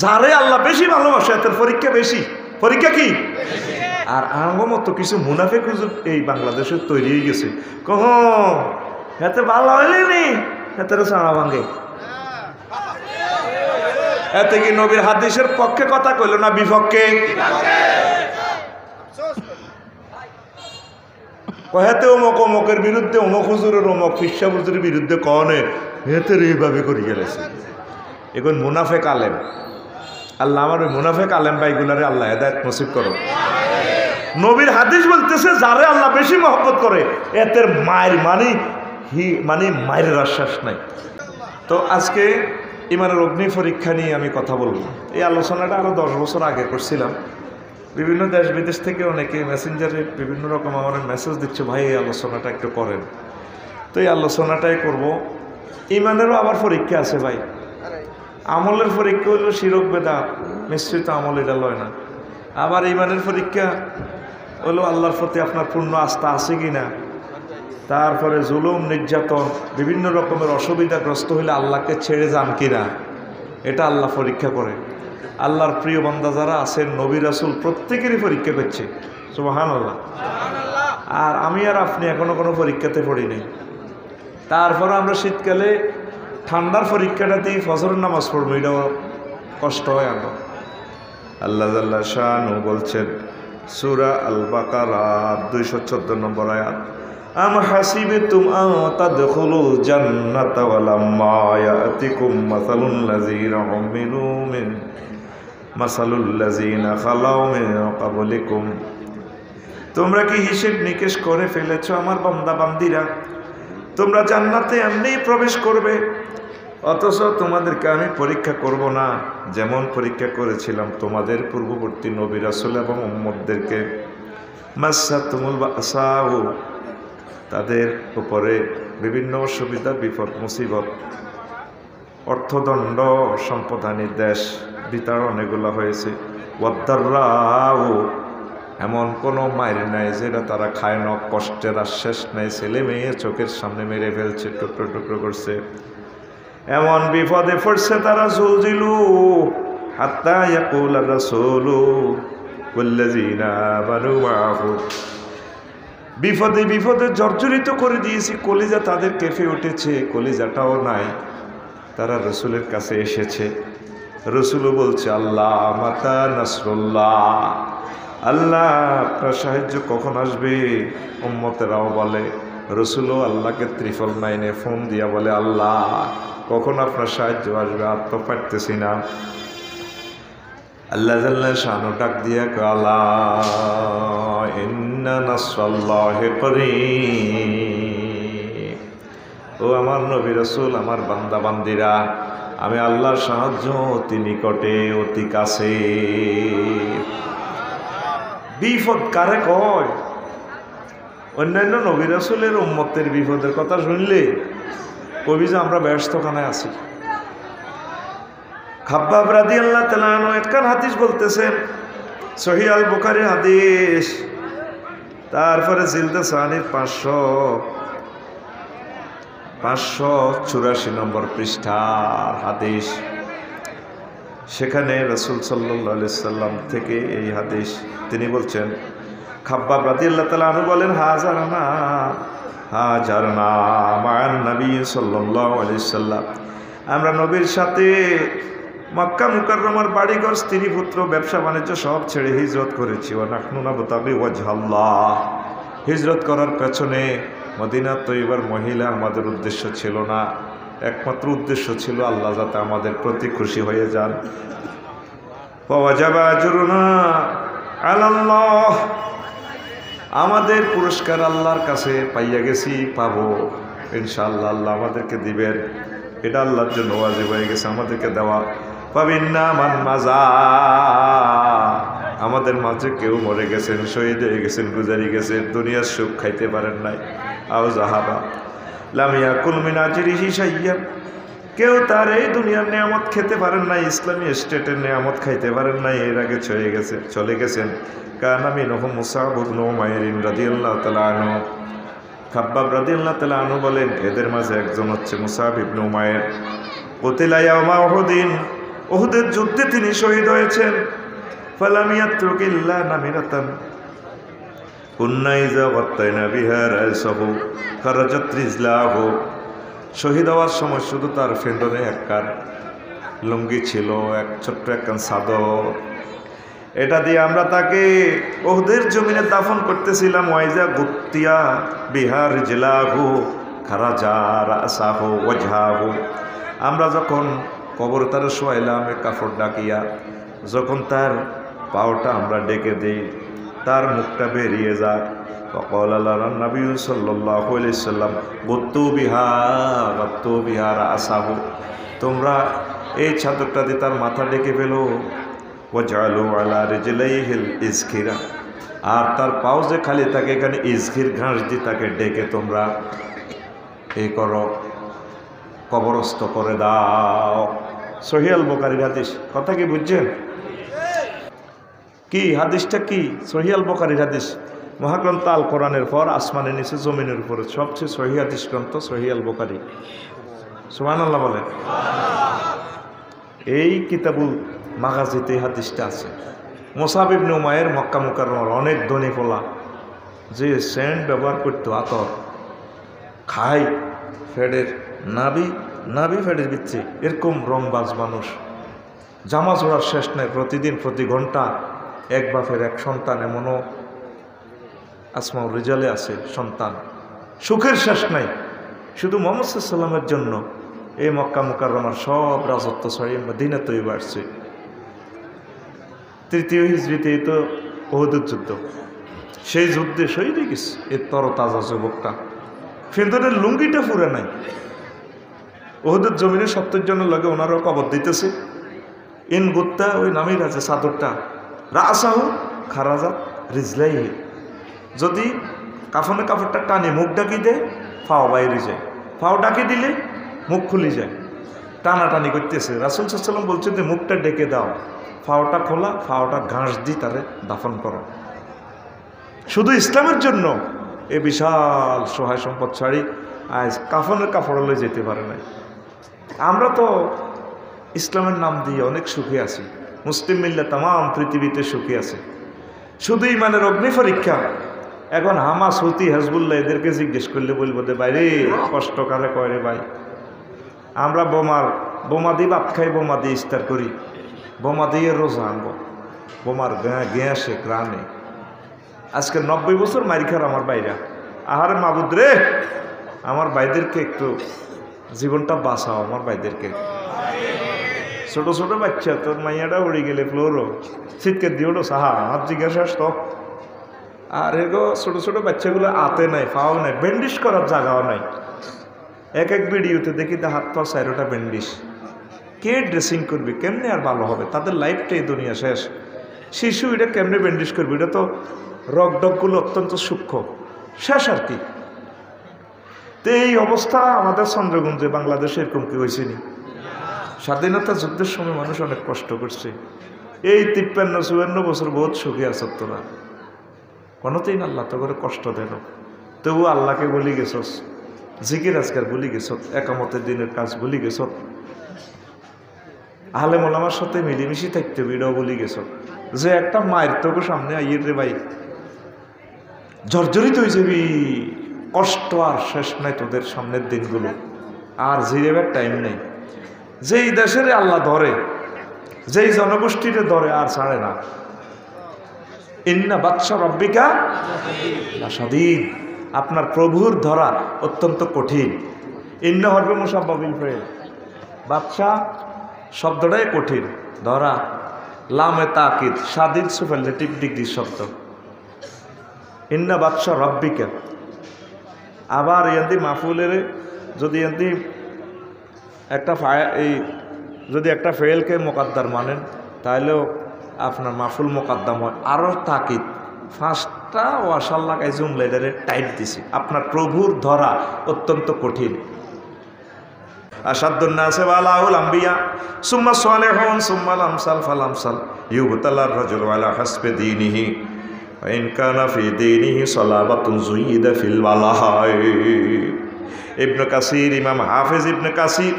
যারে আল্লাহ বেশি ভালোবাসে এদের পরীক্ষা বেশি। পরীক্ষা কি? আর আমার মতো কিছু মুনাফিক হুজুর এই বাংলাদেশে তৈরি হয়ে গেছে, কহ এতে ভালো হইলে নি এতের সাড়া ভাঙে। এতে কি নবীর হাদিসের পক্ষে কথা কইল না বিপক্ষে? হেতে অমুক অমুকের বিরুদ্ধে, অমুক হুজুরের অমুক ফিসা হুজুরের বিরুদ্ধে কনে হেতে এইভাবে করে গেলেছে। এখন মুনাফেক আলেম, আল্লাহ আমার ওই মুনাফেক আলেম ভাইগুলারে আল্লাহ হেদায়েত নসিব করো। নবীর হাদিস বলতেছে যারে আল্লাহ বেশি মহব্বত করে এতের মায়ের মানে মায়ের আশ্বাস নাই। তো আজকে ইমানের অগ্নি পরীক্ষা নিয়ে আমি কথা বলবো। এই আলোচনাটা আরো 10 বছর আগে করছিলাম। বিভিন্ন দেশ বিদেশ থেকে অনেকে মেসেঞ্জারে বিভিন্ন রকম আমার মেসেজ দিচ্ছে, ভাই এই আলোচনাটা একটু করেন। তো এই আলোচনাটাই করব। ইমানেরও আবার পরীক্ষা আছে ভাই। আমলের পরীক্ষা হলো শিরক বেদাত মিশ্রিত আমল, এটা লয় না। আবার ইমানের পরীক্ষা হলো আল্লাহর প্রতি আপনার পূর্ণ আস্থা আছে কিনা। তারপরে জুলুম নির্যাতন বিভিন্ন রকমের অসুবিধাগ্রস্ত হইলে আল্লাহকে ছেড়ে যান কিনা, এটা আল্লাহ পরীক্ষা করে। আল্লাহর প্রিয় বান্দা যারা আছেন নবী রাসূল প্রত্যেকেরই পরীক্ষা করছে, সুবহানাল্লাহ। আর আমি আর আপনি এখনো কোনো পরীক্ষাতে পড়ি নাই। তারপরে আমরা শীতকালে ঠান্ডার পরীক্ষাটা দিয়ে ফজরের নামাজ পড়বো, এটাও কষ্ট হয় আমরা। আল্লাহ জাল্লা শানু বলছেন সূরা আল বাকারা 214 নম্বর আয়াত, আম হাসিবতুম আন তাদখুলুল জান্নাতা ওয়ালাম্মা ইয়াতিকুম মাসালুল লাযিনা খালাউ মিন ক্বাবলিকুম। তোমরা কি হিসেব নিকেশ করে ফেলেছো আমার বান্দা বান্দিরা, তোমরা জান্নাতে এমনি প্রবেশ করবে, অথচ তোমাদেরকে আমি পরীক্ষা করব না যেমন পরীক্ষা করেছিলাম তোমাদের পূর্ববর্তী নবী রাসূল এবং উম্মতদেরকে। মাসাতুমুল বাসাউ, তাদের উপরে বিভিন্ন অসুবিধা বিপদ মুসিবত, অর্থদণ্ড সম্পদানির দেশ বিতরণ এগুলো হয়েছে। ওয়াদ্দাররাউ, এমন কোনো মায়ের নাই যেটা তারা খায় না, কষ্টের আর শেষ নাই, ছেলে মেয়ে চোখের সামনে মেরে ফেলছে, টুকরো টুকরো করছে, এমন বিপদে পড়ছে তারা। জুলজিলু হাত্তা ইয়াকুল রাসূলু ওয়াল্লাযিনা আমানু মাআহু, বিপদে বিপদে জর্জরিত করে দিয়েছি, কলিজা তাদের কেঁপে উঠেছে, কলিজাটাও নাই। তারা রসুলের কাছে এসেছে, রসুলও বলছে আল্লাহ মাতা নাসরুল্লাহ, আল্লাহ আপনার সাহায্য কখন আসবে। উম্মতেরাও বলে, রসুলও আল্লাহকে 999 ফোন দিয়া বলে আল্লাহ কখন আপনার সাহায্য আসবে, আর তো পারতেছি না। আল্লাহ জাল্লা শানু ডাক দিয়া আলা ইন্না নাসরাল্লাহি করিব, ও আমার নবী রাসূল, আমার বান্দা বান্দিরা, আমি আল্লাহর সাহায্য অতি নিকটে, অতি কাছে। বিপদ কারে কয়? অন্যান্য নবী রাসূলের উম্মতের বিপদের কথা শুনলে কবি যে আমরা ব্যস্তখানায় আছি। খাব্বাব রাদিয়াল্লাহু তাআলা আনহু একখান হাদিস বলতেছেন, সহিহ আল বুখারীর হাদিস, তারপরে জিলদে সানির 584 নম্বর পৃষ্ঠার হাদিস। সেখানে রাসূল সাল্লাল্লাহু আলাইহি সাল্লাম থেকে এই হাদিস, তিনি বলছেন, খাব্বাব রাদিয়াল্লাহু তাআলা আনহু বলেন, হাজারনা মান নবী সাল্লাল্লাহু আলাইহি সাল্লাম, আমরা নবীর সাথে মক্কা মুকাররমার বাড়িঘর স্ত্রী পুত্র ব্যবসা বাণিজ্য সব ছেড়ে হিজরত করেছি। ওয়া নাহনু নাবতাগি ওয়াজহাল্লাহ, হিজরত করার পেছনে মদিনা তৈবার মহিলা আমাদের উদ্দেশ্য ছিল না, একমাত্র উদ্দেশ্য ছিল আল্লাহ যাতে আমাদের প্রতি খুশি হয়ে যান। ওয়াজাবা আজরুনা আলাল্লাহ, আমাদের পুরস্কার আল্লাহর কাছে পাইয়া গেছি, পাবো ইনশাআল্লাহ, আল্লাহ আমাদেরকে দিবেন, এটা আল্লাহর জন্য ওয়াজিব হয়ে গেছে আমাদেরকে দেওয়া। পাবিন্না মান মাজা, আমাদের মাঝে কেউ মরে গেছেন, শহীদ হয়ে গেছেন, গুজারি গেছেন, দুনিয়ার সুখ খাইতে পারেন নাই। আও জাহাবা লাম ইয়াকুল মিন আজরিহি শাইয়্যান, কেউ তার এই দুনিয়ার নিয়ামত খেতে পারেন নাই, ইসলামী স্টেটের নিয়ামত খাইতে পারেন নাই, এর আগে চলে গেছেন। কানা মিনহুম মুসআব ইবনে উমাইর রাদিয়াল্লাহু তাআলা আনহু, খাব্বাব রাদিয়াল্লাহু তাআলা আনহু বলেন, এদের মাঝে একজন হচ্ছে মুসআব ইবনে উমাইর। কুতিলা ইয়াওমা উহুদিন, উহুদের যুদ্ধে তিনি শহীদ হয়েছেন। ফালাম ইয়াতরুক ইল্লা নামিরাতান কুন্না ইযা গাত্তাইনা বিহা রাসাহু খারাজাত রিজলাহু। শহীদ হওয়ার সময় শুধু তার ফেন্ডনে একখান লুঙ্গি ছিল, এক ছোট্ট একখান চাদর, এটা দিয়ে আমরা তাকে উহুদের জমিনে দাফন করতেছিলাম। ওয়াইজা গুত্তিয়া বিহা রিজলাহু খারাজা রাসাহু ওয়াজহাহু। আমরা যখন কবর তার শোয়াইলাম কাপড় ডাকিয়া, যখন তার পাওটা আমরা ডেকে দিই, তার মুখটা বেরিয়ে যায়। فقال لنا النبي صلى الله عليه وسلم غطوا بها رأسه। তোমরা এই চাদরটা দিয়ে তার মাথা ডেকে ফেলো। وجعلوا على رجليه الإزخرة। আর তার পাও যে খালি থাকে এখানে ইজখির ঘাস দিয়ে তাকে ডেকে তোমরা এই করো, কবরস্থ করে দাও। সহিহ আল বুখারীর হাদিস। কথা কি বুঝছেন? কি হাদিসটা কি? সহিহ আল বুখারীর হাদিস। মহাগ্রন্থ আল কোরআনের পর আসমানের নিচে জমিনের উপরে সবচেয়ে সহিহ হাদিস গ্রন্থ সহিহ আল বুখারী। সুবহানাল্লাহ বলেন। এই কিতাবুল মাগাজিতে হাদিসটা আছে। মুসাব ইবনে উমাইর মক্কা মুকাররমার অনেক ধনী পোলা, যে সেন্ট ব্যবহার করতো, আতর খাই ফেডের নাবি ফেডের বিচ্ছে, এরকম রংবাজ মানুষ, জামা জোড়ার শেষ নাই, প্রতিদিন প্রতি ঘন্টা এক বাপের এক সন্তান, এমনও আসমাউর রিজালে আছে সন্তান, সুখের শেষ নাই। শুধু মুহাম্মদ সাল্লাল্লাহু আলাইহি ওয়াসাল্লামের জন্য এই মক্কা মুকাররমার সব রাজত্ব ছড়িয়ে মদিনা তৈবা আসছে। 3য় হিজরিতে তো উহুদের যুদ্ধ, সেই যুদ্ধে শহীদ হয়ে গেছে এর তরতাজা যুবকটা, ফেন্দনের লুঙ্গিটা ফুরে নাই। উহুদের জমিনে 70 জনের লগে ওনারও কবর দিতেছে। ইন গুত্তা ওই নামের আছে চাদরটা, রাসাহু খারাজাত রিজলাইহি। যদি কাফনের কাপড়টা টানে মুখ ডাকি দেয়, ফাও বাইরে যায়, ফাও ডাকি দিলে মুখ খুলে যায়, টানাটানি করতেছে। রাসূল সাল্লাল্লাহু আলাইহি ওয়াসাল্লাম বলছেন যে মুখটা ডেকে দাও, ফাওটা খোলা, ফাওটা ঘাস দিয়ে তারে দাফন করো। শুধু ইসলামের জন্য এ বিশাল সহায় সম্পদ ছাড়ি আজ কাফনের কাপড় লয়ে যেতে পারে নাই। আমরা তো ইসলামের নাম দিয়ে অনেক সুখী আছি, মুসলিম মিল্লাত তামাম পৃথিবীতে সুখী আছে। শুধু ইমানের অগ্নি পরীক্ষা। এখন হামাস, হুতি, হিজবুল্লাহ এদেরকে জিজ্ঞেস করলে বলবো যে ভাই রে কষ্ট কারে কয় রে ভাই, আমরা বোমা দিয়ে ভাত খাই, বোমা দিয়ে ইফতার করি, বোমা দিয়ে রোজা আনবো, বোমার গ্যাসে গ্রামে। আজকে 90 বছর মারি খার আমার বাইরা, আহারে মাবুদ রে আমার ভাইদেরকে একটু জীবনটা বাঁচাও, আমার ভাইদেরকে। ছোট ছোট বাচ্চা, তোর মাইয়াটা উড়ে গেলে ফ্লোরও শীতকে দিওলো সাহা হাত জিজ্ঞাসা তো। আর এগো ছোট ছোট বাচ্চাগুলো আতে নাই, পাও নাই, ব্যান্ডিশ করার জায়গাও নাই। এক ভিডিওতে দেখি তা হাত পা 4টা ব্যান্ডিশ। কে ড্রেসিং করবে, কেমনে আর ভালো হবে? তাদের লাইফটাই দুনিয়া শেষ। শিশু এটা কেমনে ব্যান্ডিশ করবে? এটা তো রগডগগুলো অত্যন্ত সূক্ষ্ম, শেষ আর কি। তো এই অবস্থা আমাদের চন্দ্রগঞ্জে, বাংলাদেশে এরকম কি হয়েছে নি? স্বাধীনতা যুদ্ধের সময় মানুষ অনেক কষ্ট করছে। এই 53-54 বছর বহুত সুখী আছে তোরা, কোনোতেই না আল্লাহ তো করে কষ্ট দেন। তবু আল্লাহকে বলি গেছস, জিকির আজকার বলি গেছ, একামতের দিনের কাজ বলি গেছ, আলেম ওলামার সাথে মিলেমিশি থাকতে এটাও বলি গেছ। যে একটা মায়ের তোকে সামনে আইয়ের রে ভাই, জর্জরিত হয়ে যাবি, কষ্ট আর শেষ নাই তোদের সামনের দিনগুলো, আর জিরেবার টাইম নেই। যেই দেশের আল্লাহ ধরে, যেই জনগোষ্ঠীরে ধরে আর ছাড়ে না। ইন্না বাদশা রব্বিকা লাশাদীদ, আপনার প্রভুর ধরা অত্যন্ত কঠিন। ইন্না হরফে মুসাব্বাবিল ফাইল, বাদশা শব্দটাই কঠিন, ধরা লামে তাকিদ, শাদীদ সুপারলেটিভ ডিগ্রি শব্দ। ইন্না বাদশা রব্বিকা। আবার ইয়ান্দি মাফুলের যদি ইয়ান্দি একটা যদি একটা ফেলকে মোকাদ্দার মানেন তাহলেও আপনার মাফুল মোকাদ্দাম হয়। আরও তাকিদ 5টা ওয়াশাল লাগাই জুমলাইডারে টাইট দিছি। আপনার প্রভুর ধরা অত্যন্ত কঠিন। আসাদুন নাসে ওয়ালাউল আম্বিয়া সুম্মা সালিহুন সুম্মা আমসাল ফাল আমসাল ইউবতালার রাজুল ওয়ালা হাসবে দীনিহি ওয়া ইন কানা ফি দীনিহি সালাবাতুন যুইদা ফিল ওয়ালাহাই। ইবনে কাসির, ইমাম হাফেজ ইবনে কাসির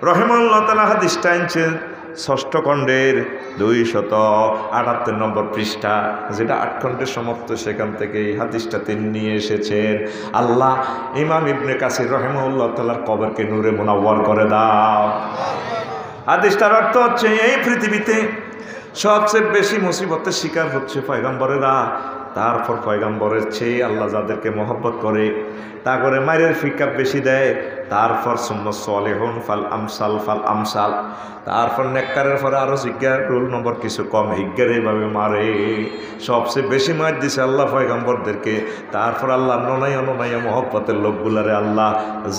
রাহিমাহুল্লাহ তাআলা হাদিসটা আনছেন ষষ্ঠ খণ্ডের 278 নম্বর পৃষ্ঠা, যেটা 8 খণ্ডে সমাপ্ত, সেখান থেকে এই হাদিসটা তিনি নিয়ে এসেছেন। আল্লাহ ইমাম ইবনে কাসির রাহিমাহুল্লাহ তাআলার কবরকে নূরে মুনাওয়ার করে দাও। হাদিসটার অর্থ হচ্ছে, এই পৃথিবীতে সবচেয়ে বেশি মুসিবতের শিকার হচ্ছে পয়গম্বরেরা, তারপর পয়গম্বরের চেয়ে আল্লাহ যাদেরকে মহব্বত করে তা করে মায়ের ফিকা বেশি দেয়, তারপর সুম্মা সালেহুন ফাল আমসাল ফাল আমসাল, তারপর নেককারের পরে আরও জিজ্ঞার রোল নম্বর কিছু কম হিজ্ঞার এইভাবে মারে। সবচেয়ে বেশি মার দিছে আল্লাহ পয়গম্বরদেরকে, তারপর আল্লাহ ননাইয়া ননাইয়া মহব্বতের লোকগুলারে আল্লাহ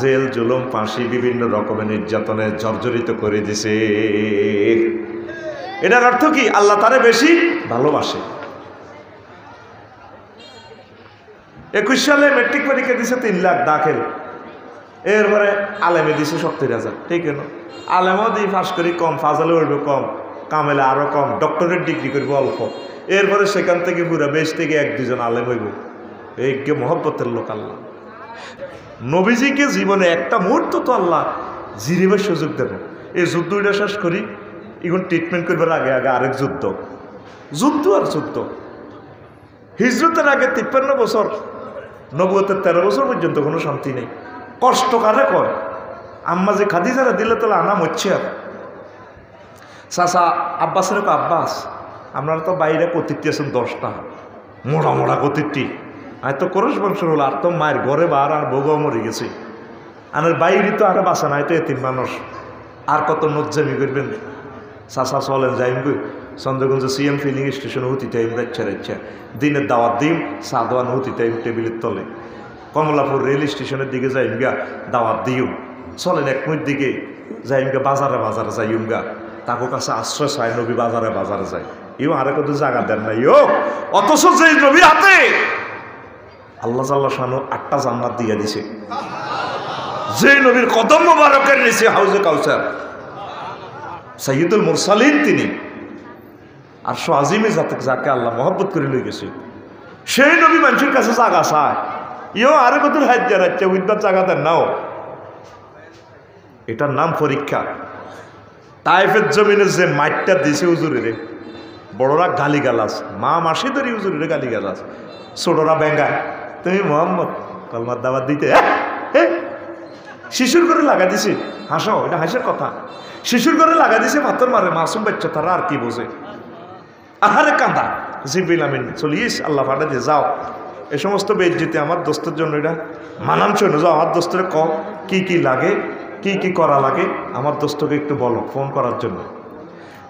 জেল জুলুম ফাঁসি বিভিন্ন রকমের নির্যাতনে জর্জরিত করে দিছে। এটার অর্থ কি? আল্লাহ তারে বেশি ভালোবাসে। 21 সালে মেট্রিক পরীক্ষা দিছে 3 লাখ দাখিল, এরপরে আলেমে দিছে 70,000, ঠিক না? আলেমও দিই পাস করি কম, ফাজালে উঠবে কম, কামেলে আরও কম, ডক্টরেট ডিগ্রি করবো অল্প, এরপরে সেখান থেকে পুরা বেশ থেকে 1-2 জন আলেম হইব। এই মহব্বতের লোক আল্লাহ। নবীজিকে জীবনে একটা মুহূর্ত তো আল্লাহ জিরিবার সুযোগ দেব। এই যুদ্ধটা শেষ করি, এখন ট্রিটমেন্ট করবার আগে আগে আরেক যুদ্ধ, যুদ্ধ আর যুদ্ধ। হিজরতের আগে 53 বছর, নবুয়তের 13 বছর পর্যন্ত কোনো শান্তি নেই। কষ্ট কারে কয়? আম্মা যে খাদিজারা দিলে তাহলে আনাম হচ্ছে। আর চাচা আব্বাসের আব্বাস, আপনারা তো বাইরে কতিরটি আছেন 10টা, মোড়া মোড়া কতিরটি, আর তো করস বংশের হলো, আর তো মায়ের ঘরে বার আর বউও মরে গেছে, আর বাইরে তো আরে বাসা নাই, তো এতিম মানুষ, আর কত নজ্জামি করবেন। চাচা চলেন যাইম গই চন্দ্রগঞ্জ সিএম ফিলিং স্টেশনে হতি টাইম রাচ্ছা দিনের দাওয়াত দিম, চা দোয়ান হতি টাইম টেবিলের তলে। কমলাপুর রেল স্টেশনের দিকে যাইম গা, দাওয়াত দিও। চলেন 1 মিনিট দিকে যাইম গা, বাজারে বাজারে যাইম গা, তাকে কাছে আশ্রয় চাই, নবী বাজারে বাজারে যায়। ইও আরে কত জায়গা দেন নাই ও, অথচ যে নবী হাতে আল্লাহ জাল্লা শানু 8টা জান্নাত দিয়ে দিছে। যে নবীর কদম মোবারকের নিচে হাউজে কাউসার, সাইয়্যিদুল মুরসালিন তিনি, আর আজিমে যাকে আল্লাহ মহব্বত করে লই গেছে, সেই নবী মানুষের কাছে জায়গা চায়। ইও আরে কত হাজ্জা রাজ্যা উদ্ধার জায়গা দেন নাও। এটার নাম পরীক্ষা। তাইফের জমিনে যে মাইটটা দিছে হুজুরের, বড়রা গালি গালাস, মা মাসি ধরি হুজুরের গালি গালাস, ছোটরা বেঙ্গায়, তুমি মোহাম্মদ কলমার দাওয়াত দিতে শিশুর করে লাগা দিছে। হাসো, এটা হাসের কথা। শিশুর করে লাগা দিছে, পাথর মারে, মাসুম বাচ্চা, তারা আর কি বোঝে। আহারে কাঁদা, জিবরিল আমিন চলিস আল্লাহ ফাটা দিয়ে যাও, এ সমস্ত বেজ্জিতে আমার দোস্তের জন্য এটা মানানসই না। যাও আমার দোস্তের কি কি লাগে, কি কি করা লাগে, আমার দোস্তকে একটু বলো ফোন করার জন্য।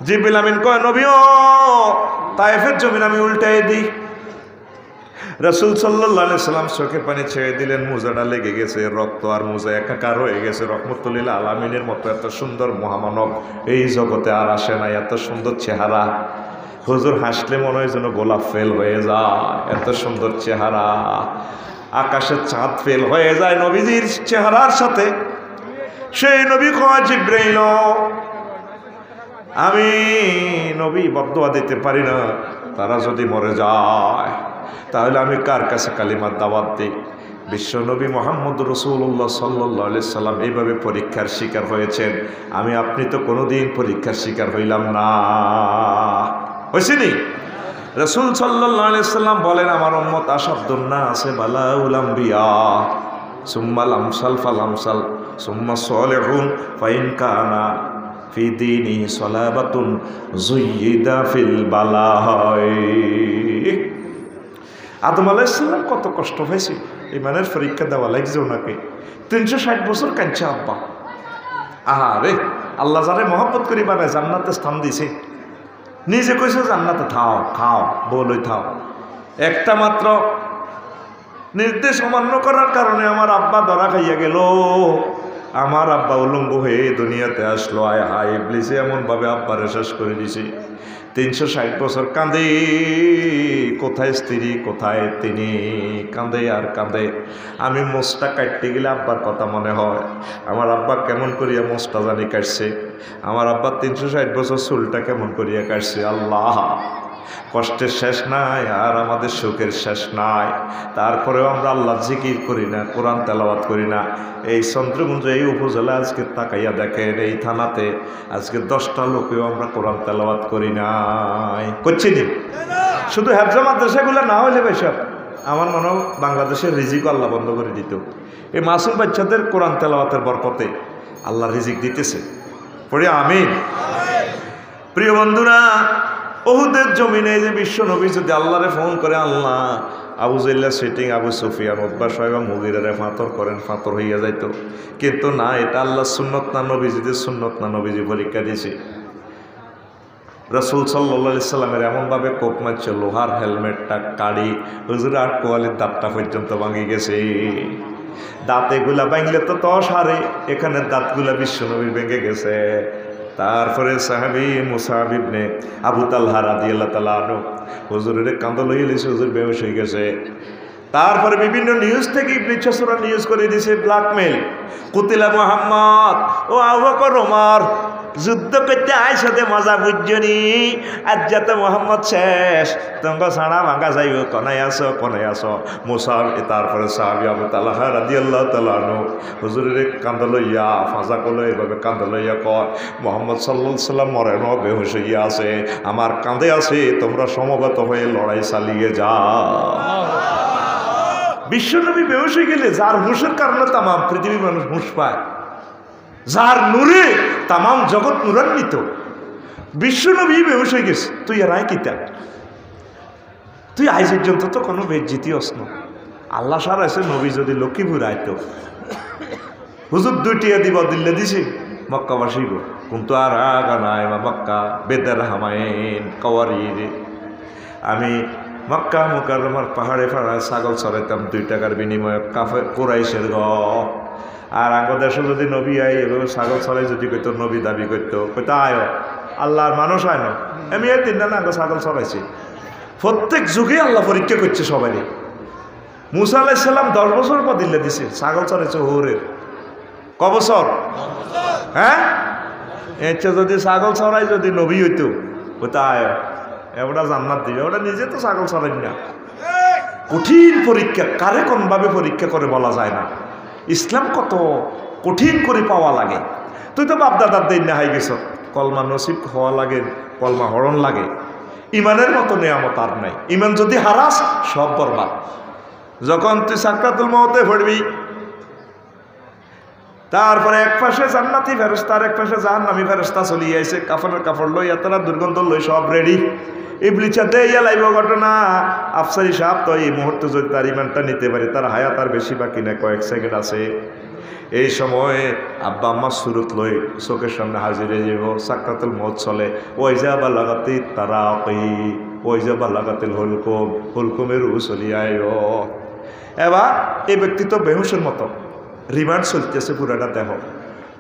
জিবরিল আমিন কয়, নবী ও তায়েফের জমিন আমি উল্টাই দিই। রাসূল সাল্লাল্লাহু আলাইহি সাল্লাম চোখের পানি ছেড়ে দিলেন, মোজাটা লেগে গেছে, রক্ত আর মোজা একাকার হয়ে গেছে। রহমতুল্লিল আলামিনের মতো এত সুন্দর মহামানব এই জগতে আর আসে নাই, এত সুন্দর চেহারা। হুজুর হাসলে মনে হয় যেন গোলাপ ফেল হয়ে যায়, এত সুন্দর চেহারা। আকাশের চাঁদ ফেল হয়ে যায় নবীজির চেহারার সাথে। সেই নবী কয়, জিবরাইল আমি নবী বদদুয়া দিতে পারি না, তারা যদি মরে যায় তাহলে আমি কার কাছে কালিমার দাওয়াত দিই? বিশ্বনবী মুহাম্মদ রাসূলুল্লাহ সাল্লাল্লাহু আলাইহি সাল্লাম এইভাবে পরীক্ষার শিকার হয়েছেন। আপনি তো কোনোদিন পরীক্ষার শিকার হইলাম না, হয়েছিনি? রাসূল সাল্লাল্লাহু আলাইহি সাল্লাম বলেন, আমার উম্মত আসাদুন নাসে বালাউল আম্বিয়া সুম্মাল আমসাল ফাল আমসাল সুম্মা সালিহুন ফাইন কানা ফি দীনি সালাবাতুন যুইয়িদা ফিল বালাই। আদম আলাইহিস সালাম কত কষ্ট হয়েছে, ইমানের পরীক্ষা দেওয়া লাগছে ওনাকে। 360 বছর কাঁদছে আব্বা। আহারে, আল্লাহ যারে মহব্বত করি বানায় জান্নাতে স্থান দিছে, নিজে কইছে জান্নাতে থাও, খাও, বলই থাও। একটা মাত্র নির্দেশ অমান্য করার কারণে আমার আব্বা ধরা খাইয়া গেল। আমার আব্বা উলঙ্গ হয়ে দুনিয়াতে আসলো। আয় হায়, ইবলিসে এমনভাবে আব্বারে শেষ করে দিছে। 360 বছর কাঁদে, কোথায় স্ত্রী, কোথায় তিনি, কাঁদে আর কাঁদে। আমি মোষটা কাটতে গেলে আব্বার কথা মনে হয়, আমার আব্বা কেমন করিয়া মোষটা জানি কাটছে, আমার আব্বা 360 বছর চুলটা কেমন করিয়া কাটছে। আল্লাহ, কষ্টের শেষ নাই আর আমাদের সুখের শেষ নাই, তারপরেও আমরা আল্লাহ জিকির করি না, কোরআন তেলাওয়াত করি না। এই চন্দ্রগুঞ্জ এই উপজেলা আজকে তাকাইয়া দেখেন, এই থানাতে আজকে 10টা লোকেও আমরা কোরআন তেলাওয়াত করি নাই, করছি নি? শুধু হেফজা মাদ্রাসাগুলো না হলে বেশব আমার মনে হয় বাংলাদেশের রিজিক আল্লাহ বন্ধ করে দিত। এই মাসুম বাচ্চাদের কোরআন তেলাওয়াতের বরকতে আল্লাহ রিজিক দিতেছে, পড়ি আমিন। প্রিয় বন্ধুরা, ওহুদের জমিনে যে বিশ্ব নবী যদি আল্লাহরে ফোন করে, আল্লাহ আবু জাইল্লা সিটিং আবু সুফিয়ান উতবা সাহেব মুগিরারে ফাতর করেন, ফাতর হইয়া যাইত, কিন্তু না, এটা আল্লাহ সুন্নত না, নবীজিদের সুন্নত না, নবীজি পরীক্ষা দিয়েছে। রসুল সাল্লাল্লাহু সাল্লামের এমনভাবে কোপ মারছে, লোহার হেলমেটটা কাড়ি হুজুর আর কোয়ালির দাঁতটা পর্যন্ত ভাঙি গেছে। দাঁত এগুলা ভাঙলে তো সারে, এখানে দাঁতগুলা বিশ্বনবীর ভেঙে গেছে। তারপরে সাহাবী মুসাব ইবনে আবু তালহা রাদিয়াল্লাহু তাআলা আনহু হুজুরের কাঁদো লইয়া লিছে, হুজুর বেহুশ হয়ে গেছে। তারপরে বিভিন্ন নিউজ থেকে ইবনে চসরা নিউজ করে দিয়েছে, ব্ল্যাকমেল, কুতিলা মুহাম্মদ ও আবু বকর ওমর যুদ্ধ করতে আইসাতে মজা বুঝনি, আজ যাতে মোহাম্মদ শেষ, তোমাকে ছাড়া ভাঙা যাইব, কনাই আসো মুসাব। তারপরে সাহাবী আবু তালহা রাদিয়াল্লাহু তাআলা আনহু হুজুরের কাঁদ লইয়া ফাঁসা করলো, এইভাবে কাঁদ লইয়া কয়, মোহাম্মদ সাল্লাল্লাহু আলাইহি সাল্লাম মরে ন, বেহুশ হইয়া আছে, আমার কাঁধে আছে, তোমরা সমবেত হয়ে লড়াই চালিয়ে যাও। বিশ্বনবী বেহুশ হয়ে গেলে যার হুশের কারণে তামাম পৃথিবীর মানুষ হুশ পায়, যার নূরে তামাম জগৎ নূরান্বিত, বিশ্বনবী বেহুশ হয়ে গেছে, তুই আর আয় কিতা, তুই আজ পর্যন্ত তো কোনো বেজ্জিতি অস্ন। আল্লাহ সার আছে, নবী যদি লক্ষ্মীপুর আইতো, হুজুর 2টিয়া দিব দিল্লে দিছি মক্কাবাসী গো, কিন্তু আর গানায় মক্কা বেদার হামায়েন কওয়ারি রে। আমি মক্কা মুকাররমার পাহাড়ে পাহাড়ে ছাগল চড়াইতাম 2 টাকার বিনিময়ে কাফের কুরাইশের গ। আর আগো দেশে যদি নবী আই এভাবে ছাগল চড়াই যদি কইতো, নবী দাবি করতো, কইতো আয় আল্লাহর মানুষ আয় না, আমি এই 3 না আগো ছাগল চড়াইছি। প্রত্যেক যুগে আল্লাহ পরীক্ষা করছে সবাই। মুসা আলাইহিস সালাম 10 বছর পর দিল্লে দিছে, ছাগল চড়াইছে হোরের ক বছর? হ্যাঁ, এর যদি ছাগল চড়াই যদি নবী হইতো, কইতো আয় ওটা জান্নাত দিবে, ওটা নিজে তো ছাগল চড়াই না। কঠিন পরীক্ষা, কারে কোনভাবে পরীক্ষা করে বলা যায় না। ইসলাম কত কঠিন করে পাওয়া লাগে। তুই তো বাপদাদার দিন না হাই গেছ, কলমা নসিব হওয়া লাগে, কলমা হরণ লাগে। ইমানের মতো নেয়ামত আর নাই, ইমান যদি হারাস সব বরবাদ। যখন তুই সাকরাতুল মউতে পড়বি, তারপরে এক পাশে জান্নাতি ফেরেশতা আর এক পাশে জাহান্নামী ফেরেশতা চলিয়ে আইছে, কাফনের কাপড় লই, এতটা দুর্গন্ধ লই, সব রেডি। ইবলিসা দেইয়া লাইব ঘটনা। আফসারি সাহেব তো এই মুহূর্তে যদি তার ইমানটা নিতে পারে, তার হায়াত আর বেশি বাকি না, কয়েক সেকেন্ড আছে। এই সময়ে আব্বা আম্মা সুরত লই চোখের সামনে হাজির হয়ে যাব, সাকরাতুল মউত চলে। ওই যা বা লাগাতি তারা ওই যা বা লাগাতিল হুলকুম, হুলকুমের চলিয়ে আইব। এবার এই ব্যক্তি তো বেহুশের মতো রিমান্ড চলতেছে পুরাটা দেহ।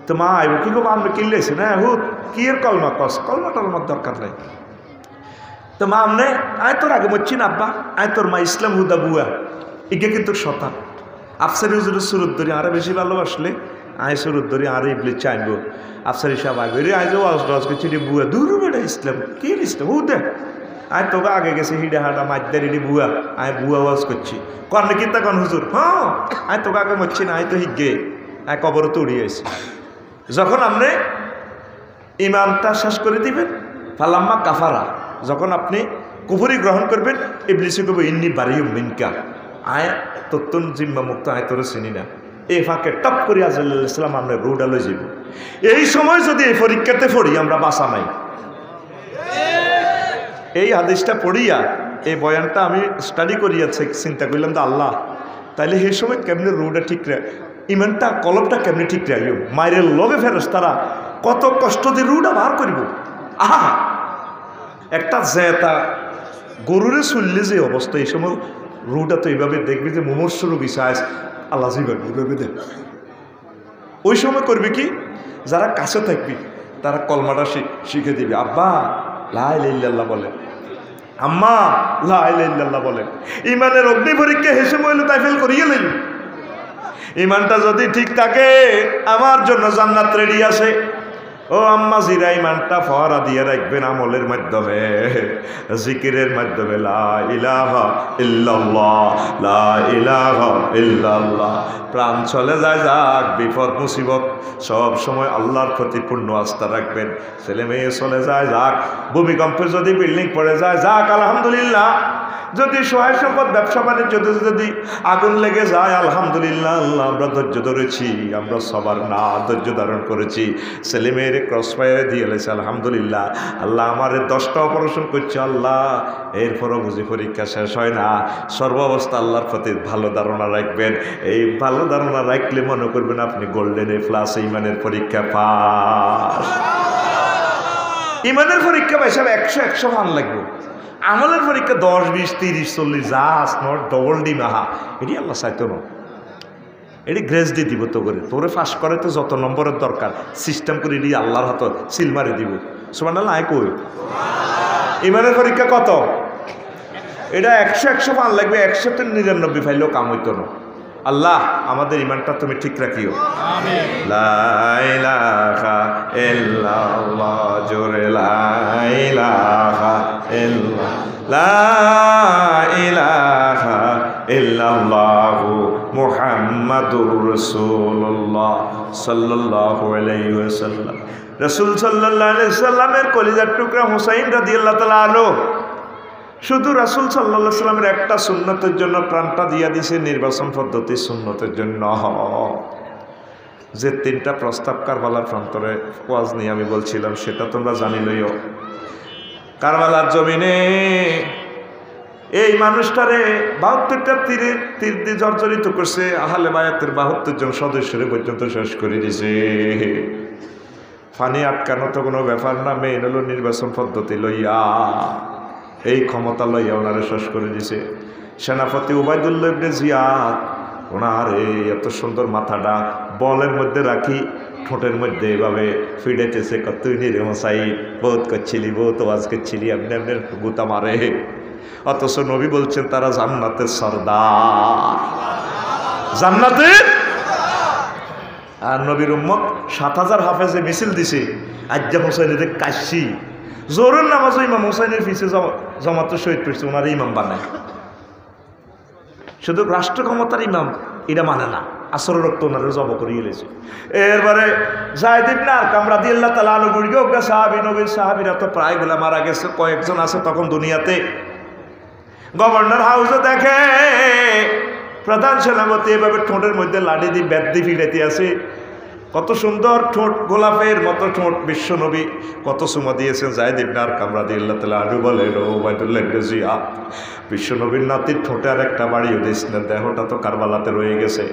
তো মা আইব কি গো, আমরা কিনলেছি না হুত কি এর কলমা কস, কলমা টলমার দরকার নাই। তো মা আমনে আয় তোর আগে মরছি না আব্বা, আয় তোর মা ইসলাম হুদা বুয়া, এগে কিন্তু শতান। আফসারি হুজুরের সুরত ধরি আরে বেশি ভালোবাসলে আয় সুরত ধরি আরে ইবলিস চাইব। আফসারি সাহেব আগে রে আয় যে ওয়াজ টজ করছি রে বুয়া, দূর বেটা ইসলাম কি ইসলাম হুদে, আয় তোকে আগে গেছে হিডে হাডা মাইদারি রে বুয়া, আয় বুয়া ওয়াজ করছি কন কি তা কন হুজুর, হ্যাঁ আয় তোকে আগে মরছি না, আয় তো হিগে আয় কবর তো উড়িয়ে আইছি। যখন আপনি ইমানটা শেষ করে দিবেন, ফালাম্মা কাফারা, যখন আপনি কুফরি গ্রহণ করবেন, ইবলিসে কব ইন্নি বারিউম মিনকা, আয় তত্তন জিম্মা মুক্ত, আয় তোর চিনি না। এই ফাঁকে টপ করে আজরাইল ইসলাম আমরা রুডা লই যাব। এই সময় যদি এই পরীক্ষাতে পড়ি আমরা বাঁচা নাই। এই হাদিসটা পড়িয়া এই বয়ানটা আমি স্টাডি করিয়াছে, চিন্তা করলাম তো আল্লাহ তাইলে সেই সময় কেমনি রুডা ঠিক রে, ইমানটা কলমটা কেমনি ঠিক রাখিও। মায়ের লগে ফেরস তারা কত কষ্ট দিয়ে রুডা বার করিব। আহা, একটা জেতা গরুরে চললে যে অবস্থা, এই সময় রুটা তো এইভাবে দেখবি যে মুমূর্ষ রোগী সাইজ আল্লাহ এইভাবে দেখ। ওই সময় করবি কি, যারা কাছে থাকবি তারা কলমাটা শিখে দিবি। আব্বা লা ইলাহা ইল্লাল্লাহ বলে, আম্মা লা ইলাহা ইল্লাল্লাহ বলে। ইমানের অগ্নি পরীক্ষা হেসে মইল তাই ফেল করিয়ে লইল। ইমানটা যদি ঠিক থাকে আমার জন্য জান্নাত রেডি আছে। ও আম্মা জিরা ইমানটা ফহরা দিয়ে রাখবেন আমলের মাধ্যমে, জিকিরের মাধ্যমে। লা ইলাহা ইল্লাল্লাহ, লা ইলাহা ইল্লাল্লাহ। প্রাণ চলে যায় যাক, বিপদ মুসিবত সব সময় আল্লাহর প্রতি পূর্ণ আস্থা রাখবেন। ছেলে মেয়ে চলে যায় যাক, ভূমিকম্পে যদি বিল্ডিং পড়ে যায় যাক আলহামদুলিল্লাহ। যদি সহায় সম্পদ ব্যবসা বাণিজ্য যদি আগুন লেগে যায় আলহামদুলিল্লাহ, আল্লাহ আমরা ধৈর্য ধরেছি, আমরা সবার না ধৈর্য ধারণ করেছি, ছেলে মেয়েরে ক্রস ফায়ারে দিয়ে এলেছে আলহামদুলিল্লাহ। আল্লাহ আমারে 10টা অপারেশন করছে আল্লাহ, এরপরও বুঝি পরীক্ষা শেষ হয় না। সর্বাবস্থা আল্লাহর প্রতি ভালো ধারণা রাখবেন। এই ভালো ধারণা রাখলে মনে করবেন আপনি গোল্ডেন এ প্লাস ইমানের পরীক্ষা পাস। ইমানের পরীক্ষা পাই সব 100 মান লাগবে। আমলের পরীক্ষা 10, 20, 30, 40 জাস নট ডবল ডি মাহা, এটি আল্লাহ চাইতো না। এটি গ্রেস দিয়ে দিব তো করে, তোরে ফাঁস করে তো যত নম্বরের দরকার সিস্টেম করে এটি আল্লাহর হাতে সিল মারি দিব। সুবহানাল্লাহ কই ইমানের পরীক্ষা কত? এটা 100 মান লাগবে, 199 ফাইলেও কাম হইতো না। আল্লাহ আমাদের ইমানটা তুমি ঠিক রাখিও। লা ইলাহা ইল্লাল্লাহ, জোরে লা ইলাহা ইল্লাল্লাহ, লা ইলাহা ইল্লাল্লাহু মুহাম্মাদুর রাসূলুল্লাহ সাল্লাল্লাহু আলাইহি ওয়াসাল্লাম। রাসূল সাল্লাল্লাহু আলাইহি ওয়াসাল্লামের কলিজার টুকরা হুসাইন রাদিয়াল্লাহু তাআলা আনহু শুধু রাসূল সাল্লাল্লাহু আলাইহি ওয়াসাল্লামের একটা সুন্নতের জন্য প্রাণটা দিয়া দিছে, নির্বাচন পদ্ধতির সুন্নতের জন্য। যে 3টা প্রস্তাব কারবালার প্রান্তরে ওয়াজ নিয়ে আমি বলছিলাম সেটা তোমরা জানিলইও। কারবালার জমিনে এই মানুষটারে 72টা তীর দিয়ে জর্জরিত করছে, আহলে বায়াতের 72 জন সদস্যরে পর্যন্ত শেষ করে দিছে। ফানি আটকানো তো কোনো ব্যাপার না, মেইন হলো নির্বাচন পদ্ধতি লইয়া, এই ক্ষমতা লইয়া ওনারে শেষ করে দিছে। সেনাপতি উবাইদুল্লাহ ইবনে জিয়াদ, ওনার এই এত সুন্দর মাথাটা বলের মধ্যে রাখি ঠোঁটের মধ্যে এভাবে ফিডেতেছে, তুই নিরে মশাই বহুত করছিলি, বহুত আওয়াজ করছিলি, আপনি আপনার গুতা মারে। অথচ নবী বলছেন তারা জান্নাতের সর্দার, জান্নাতের। আর নবীর উম্মত 7000 হাফেজে মিছিল দিছে, আজ্জা হোসেনের কাশি জোরের নামাজও ইমাম হোসেনের পিছিয়ে জমাতে শহীদ করছে, ওনার ইমাম বানায়। শুধু রাষ্ট্র ক্ষমতার ইমাম এটা মানে না, আসর রক্ত ওনারে জব করিয়ে এলেছে। এরপরে যায়েদ ইবনে আরকাম রাদিয়াল্লাহু তাআলা আনহু বুড়িগা সাহাবী, নবীর সাহাবীরা তো প্রায়গুলা মারা গেছে, কয়েকজন আছে তখন দুনিয়াতে। গভর্নর হাউসে দেখে প্রধান সেনাপতি এভাবে ঠোঁটের মধ্যে লাঠি দিয়ে ব্যাট দিয়ে ফিরাইতে আছে। কত সুন্দর ঠোঁট, গোলাপের মতো ঠোঁট। বিশ্বনবী কত সুমা দিয়েছেন। যায়েদ ইবনে আরকাম রাদিয়াল্লাহু তাআলা আনহু বলেন, ও উবাইদুল্লাহ ইবনে জিয়াদ, বিশ্বনবীর নাতির ঠোঁটে আর একটা বাড়িও দিস না, দেহটা তো কারবালাতে রয়ে গেছে,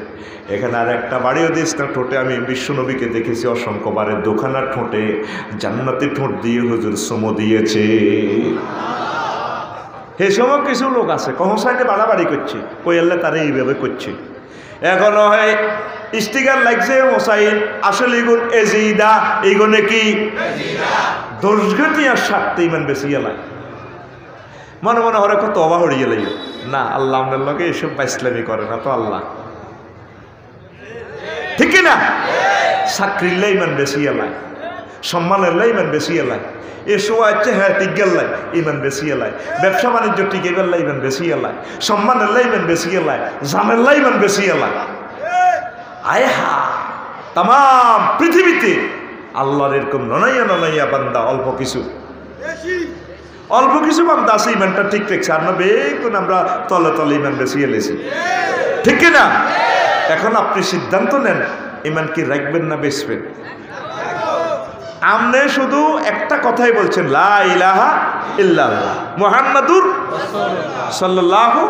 এখানে আর একটা বাড়িও দিস না ঠোঁটে। আমি বিশ্বনবীকে দেখেছি অসংখ্যবারের দোকানার ঠোঁটে জান্নাতি ঠোঁট দিয়ে হুজুর সুমো দিয়েছে। সে সময় কিছু লোক আছে কহসাইনে বাড়াবাড়ি করছে, কই আল্লাহ তারা এইভাবে করছে। এখনো হয় স্টিকার লাগছে হোসাইন, আসলে এগুন এজিদা, এগুনে কি দোষঘাতি আর স্বার্থে ইমান বেশি এলাই। মনে মনে হরে কত অবা হরিয়ে লাগে না, আল্লাহ আপনার লোকে এসব বাইসলামি করে না তো আল্লাহ, ঠিক না? চাকরির ইমান বেশি এলাই, সম্মানের ইমান বেশি এলাই, এসো আছে হ্যাঁ টিক গেল্লাই ইমান বেশি এলাই, ব্যবসা বাণিজ্য টিকে গেল্লাই ইমান বেশি এলাই, সম্মানের ইমান বেশি এলাই, জানের ইমান বেশি এলাই। আয় হা তাম পৃথিবীতে আল্লাহর এরকম ননাইয়া ননাইয়া বান্দা অল্প কিছু বান্দা আছে ইমানটা ঠিক রাখছে, আর না বেগুন আমরা তলে তলে ইমান বেশি এলেছি, ঠিক কিনা? এখন আপনি সিদ্ধান্ত নেন ইমান কি রাখবেন না বেচবেন। আমনে শুধু একটা কথাই বলছেন, লা ইলাহা ইল্লাল্লাহ মুহাম্মাদুর সাল্লাল্লাহু,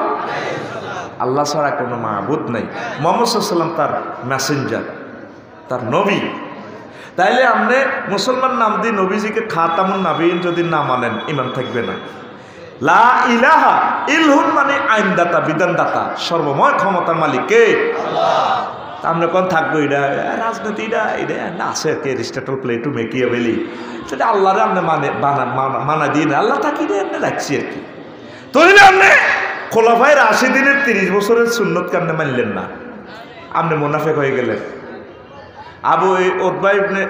আল্লাহ ছাড়া কোনো মাবুদ নাই, মুহাম্মদ সাল্লাল্লাহু আলাইহি ওয়াসাল্লাম তার মেসেঞ্জার, তার নবী। তাইলে আপনি মুসলমান নাম দিয়ে নবীজিকে খাতামুন নাবিয়িন যদি না মানেন ইমান থাকবে না। লা ইলাহা ইল্লাহুন মানে আইনদাতা, বিধানদাতা, সর্বময় ক্ষমতার মালিক কে? আল্লাহ। আমরা কোন থাকবো এটা রাজনীতি, এটা না আছে আর কি, এরিস্টটল প্লেটু মেকিয়াভেলি, সেটা আল্লাহরে আপনি মানা দিয়ে না, আল্লাহ তাকে এমনি রাখছি আর কি। তাহলে আপনি খোলাফায়ে রাশিদিনের 30 বছরের সুন্নতকে আপনি মানলেন না, আপনি মুনাফিক হয়ে গেলেন। আবু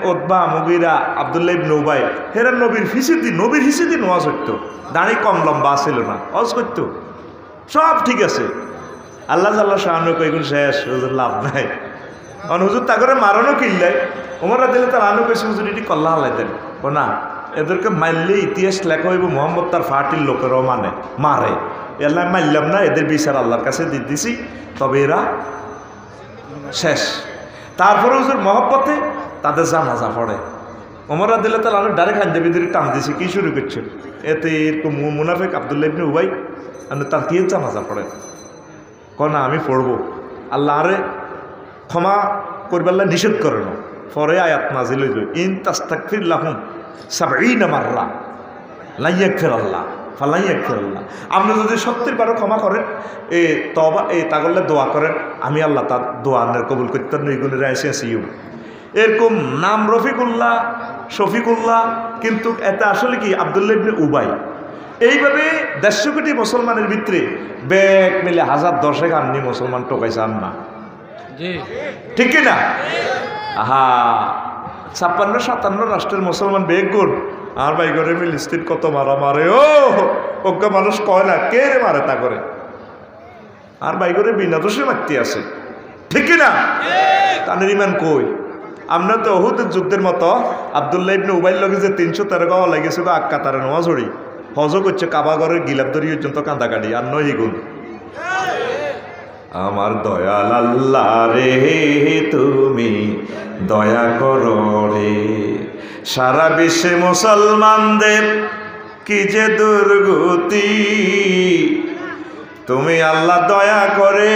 ওতবা মুগিরা আব্দুল্লাহ ইবনে উবাই হেরা নবীর হিসিদি নোয়াজ হইতো, দাঁড়ি কম লম্বা ছিল না, অজ করতো, সব ঠিক আছে। আল্লাহ শাহানু কইগুন শেষ, হুজুর লাভ নাই। কারণ হুজুর তা করে মারণও কিনলাই, ওমরা দিলে তার আনু কইছে হুজুর এটি কল্লা হালাই দেন। ও না, এদেরকে মারলে ইতিহাস লেখা হইব মোহাম্মদ তার ফাটির লোকেরও মারে। এল্লা মারলাম না, এদের বিচার আল্লাহর কাছে দিয়ে দিছি, তবে এরা শেষ। তারপরে হুজুর মহব্বতে তাদের জানাজা পড়ে। ওমরা দিলে তার আনু ডাইরেক্ট হান দেবী টান দিছে, কি শুরু করছে এতে এরকম মুনাফেক আব্দুল্লাহ ইবনে উবাই তার কি জানাজা পড়ে। না আমি পড়বো, আল্লাহ আরে ক্ষমা করবার নিষেধ করে না। পরে আয়াত নাজিল হইল, ইন তাস্তাগফির লাহুম ৭০ মাররা লা ইয়াগফির আল্লাহ ফালা ইয়াগফির আল্লাহ। আপনি যদি ৭০ বারও ক্ষমা করেন, তবা তাগলে দোয়া করেন, আমি আল্লাহ তার দোয়া কবুল করতে এইগুলির আইসি এরকম নাম রফিকুল্লাহ, শফিকুল্লাহ, কিন্তু এটা আসলে কি আব্দুল্লাহ ইবনে উবাই। এইভাবে ১৫০ কোটি মুসলমানের ভিতরে ব্যাগ মিলে ১০০০ আননি মুসলমান টোকাইছে আন না, ঠিক কিনা? আহা ৫৬-৫৭ রাষ্ট্রের মুসলমান বেগ গুণ আর ভাই করে ফিলিস্তিন কত মারা মারে। ওকে মানুষ কয় না কে রে মারে তা করে, আর ভাই করে বিনা দোষে মারতে আছে, ঠিক কিনা? তাদের ইমান কই? আমরা তো ওহুদের যুদ্ধের মতো আব্দুল্লাহ ইবনে উবাইর লগে যে ৩১৩ গাওয়া লাগেছে আক্কা তারা নোয়া ঝড়ি হজ করছে, কাবাগরের গিলাপ ধরি পর্যন্ত কাঁদা কাটি, আর নয় গুণ। আমার দয়াল আল্লাহ রে তুমি দয়া করো রে, সারা বিশ্বে মুসলমানদের কি যে দুর্গতি, তুমি আল্লাহ দয়া করে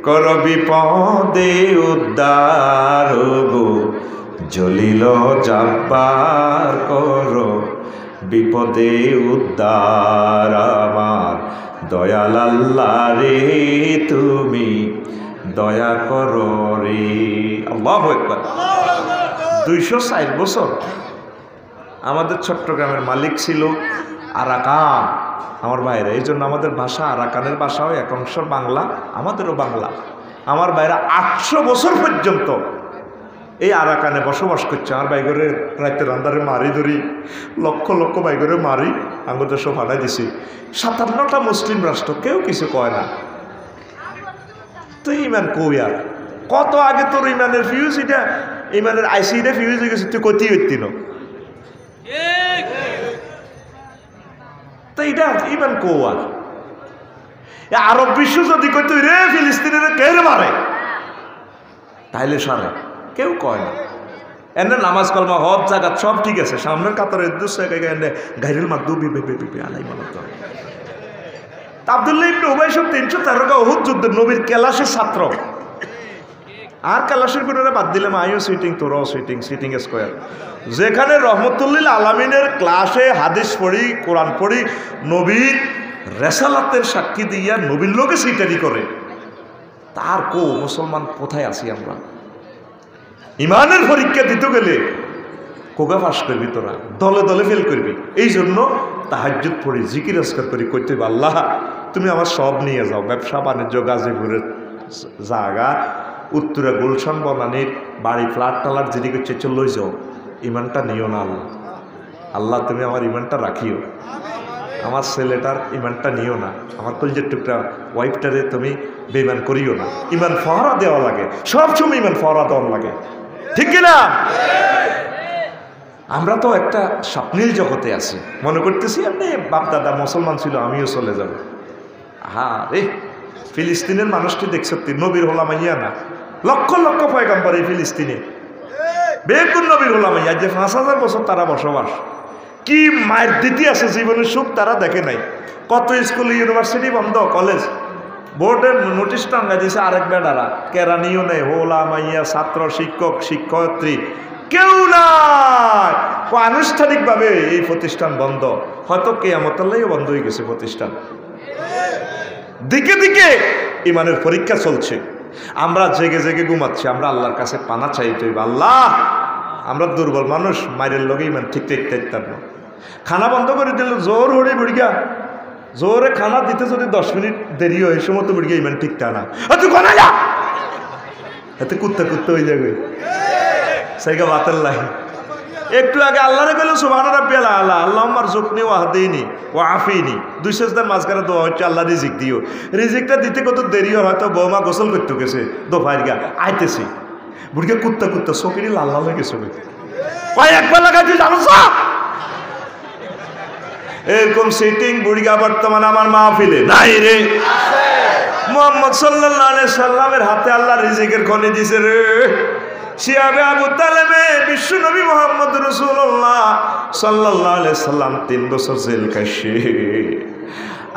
করো বিপদে উদ্ধার গো, জলিল জাব্বার করো বিপদে উদ্ধার, আমার দয়াল আল্লাহ রে তুমি দয়া করো রে। আল্লাহু আকবার। ২০৪ বছর আমাদের চট্টগ্রামের মালিক ছিল আরাকান, আমার ভাইরা। এই জন্য আমাদের ভাষা আরাকানের ভাষাও এক অংশ বাংলা, আমাদেরও বাংলা। আমার ভাইরা ৮০০ বছর পর্যন্ত এই আরাকানে বসবাস করছে। আমার বাইগরে রাতের আন্ধারে মারি ধরি, লক্ষ লক্ষ বাইগরে মারি, আঙ্গুদের সব হাঁটাই দিছি। ৫৭টা মুসলিম রাষ্ট্র, কেউ কিছু কয় না। তো ইমান কই আর কত আগে তোর ইমানের ফিউজ, এটা ইমানের আইসিটা ফিউজ হয়ে গেছে, তুই কতি হইতি না। তো এটা ইমান কো আর আরব বিশ্ব যদি কইত রে ফিলিস্তিনের কে রে মারে, তাইলে সারে কেউ কয় না। এনে নামাজ কলমা হজ জাগাত সব ঠিক আছে, সামনের কাতারে গাইরুল মাকদুবি আলাই মানত। আব্দুল্লাহ ইবনে উবাই সব ৩১৩ গা উহুদ যুদ্ধের নবীর ক্লাসের ছাত্র। আর ক্লাসের কোনটা বাদ দিলাম, আইও সিটিং তোরাও সিটিং স্কোয়ার। যেখানে রহমতুল্লিল আলামিনের ক্লাসে হাদিস পড়ি, কোরআন পড়ি, নবীর রেসালাতের সাক্ষী দিয়া নবীর লোকে সিটারি করে, তার কো মুসলমান কোথায় আছি আমরা? ইমানের পরীক্ষা দিতে গেলে কোগা পাস করবি, তোরা দলে দলে ফেল করবি। এই জন্য তাহাজ্জুদ পড়ি, জিকির আজকার করি, কইতে হবে আল্লাহ তুমি আমার সব নিয়ে যাও, ব্যবসা বাণিজ্য, গাজীপুরের জায়গা, উত্তরা গুলশান বনানির বাড়ি, ফ্ল্যাট টালার যেদিকে করছে চলই যাও, ইমানটা নিও না আল্লাহ। আল্লাহ তুমি আমার ইমানটা রাখিও, আমার ছেলেটার ইমানটা নিও না, আমার কলজের টুকরা ওয়াইফটারে তুমি বেইমান করিও না। ইমান ফহরা দেওয়া লাগে, সবসময় ইমান ফহরা দেওয়া লাগে, ঠিক কিনা? আমরা তো একটা স্বপ্নীল জগতে আছি, মনে করতেছি আপনি বাপদাদা মুসলমান ছিল, আমিও চলে যাব। হ্যাঁ রে, ফিলিস্তিনের মানুষটি দেখছ, নবীর হোলামাইয়া না, লক্ষ লক্ষ পয়গম্বর এই ফিলিস্তিনে, বেগুন নবীর হোলামাইয়া, যে ৫০০০ বছর তারা বসবাস, কি মায়ের দিতি আছে, জীবনের সুখ তারা দেখে নাই। কত স্কুল, ইউনিভার্সিটি বন্ধ, কলেজ, বোর্ডের নোটিশ টাঙ্গা দিয়েছে আরেক বেডারা, কেরানিও নেই, হোলামাইয়া, ছাত্র, শিক্ষক, শিক্ষয়িত্রী কেউ নাই। আনুষ্ঠানিকভাবে এই প্রতিষ্ঠান বন্ধ, হয়তো কিয়ামতের বন্ধ হয়ে গেছে প্রতিষ্ঠান। দিকে দিকে ইমানের পরীক্ষা চলছে, আমরা জেগে জেগে ঘুমাচ্ছি, আমরা আল্লাহর কাছে পানা চাইতে হইব। আল্লাহ আমরা দুর্বল মানুষ, মায়ের লগে ইমান ঠিক ঠিক না। খানা বন্ধ করে দিল, জোর হড়ি বুড়িয়া, জোরে খানা দিতে যদি 10 মিনিট দেরি হয়, এই সময় তো বুড়িয়া ইমান ঠিক না। তুই কোনা যা, এতে কুত্তা কুত্তা হয়ে যাবে সাইকা বাতের লাই একটু আগে আল্লাহরে কইল সুবহান রাব্বিয়াল আলা আল্লাহুম্মা রযুকনি ওয়া হদিনি ওয়া আফিনি দুই সেজদার মাঝখানে দোয়া হচ্ছে আল্লাহ রিজিক দিও রিজিকটা দিতে কত দেরি হয় হয়তো বৌমা গোসল করতে গেছে দোফাইর গা আইতেছি বুড়িকে কুত্তা কুত্তা চোখেরই লাল লাল হয়ে গেছে কয় একবার লাগাইতে জানো এরকম সিটিং বুড়িগা বর্তমানে আমার মাহফিলে নাই রে মুহাম্মদ সাল্লাল্লাহু আলাইহি সাল্লামের হাতে আল্লাহ রিজিকের খনি দিছে রে শিয়াবে আবু তালেবে বিশ্ব নবী মুহাম্মদ রাসূলুল্লাহ সাল্লাল্লাহু আলাইহি সাল্লাম 3 বছর জেল কাটছে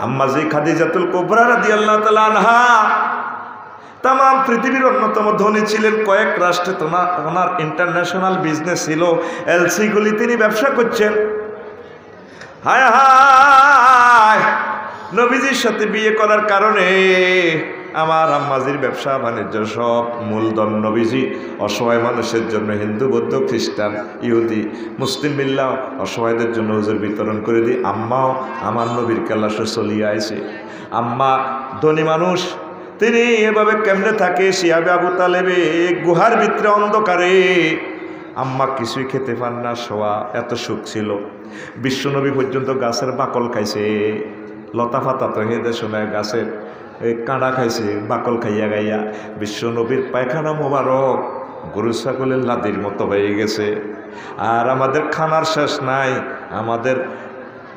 আম্মা জি খাদিজাতুল কুবরা রাদিয়াল্লাহু তাআলা আনহা তাম পৃথিবীর অন্যতম ধনী ছিলেন কয়েক রাষ্ট্রে ওনার ইন্টারন্যাশনাল বিজনেস ছিল এলসিগুলি তিনি ব্যবসা করছেন হায় হায় নবীজির সাথে বিয়ে করার কারণে আমার আম্মাজির ব্যবসা বাণিজ্য সব মূলধন নবীজি অসহায় মানুষের জন্য হিন্দু বৌদ্ধ খ্রিস্টান ইহুদি মুসলিম মিল্লাহ অসহায়দের জন্য হুজুর বিতরণ করে দিই আম্মাও আমার নবীর কেলাসে চলিয়ে আইছে আম্মা ধনী মানুষ তিনি এভাবে কেমনে থাকে শিয়াবে আবু তালেবে গুহার ভিতরে অন্ধকারে আম্মা কিছুই খেতে পান না শোয়া এত সুখ ছিল বিশ্বনবী পর্যন্ত গাছের বাকল খাইছে লতা ফাতা তো হেদে শোনায় গাছের কাঁড়া খাইছে বাকল খাইয়া গাইয়া বিশ্বনবীর পায়খানা মোবারক গরু ছাগলের লাদির মতো হয়ে গেছে আর আমাদের খানার শেষ নাই আমাদের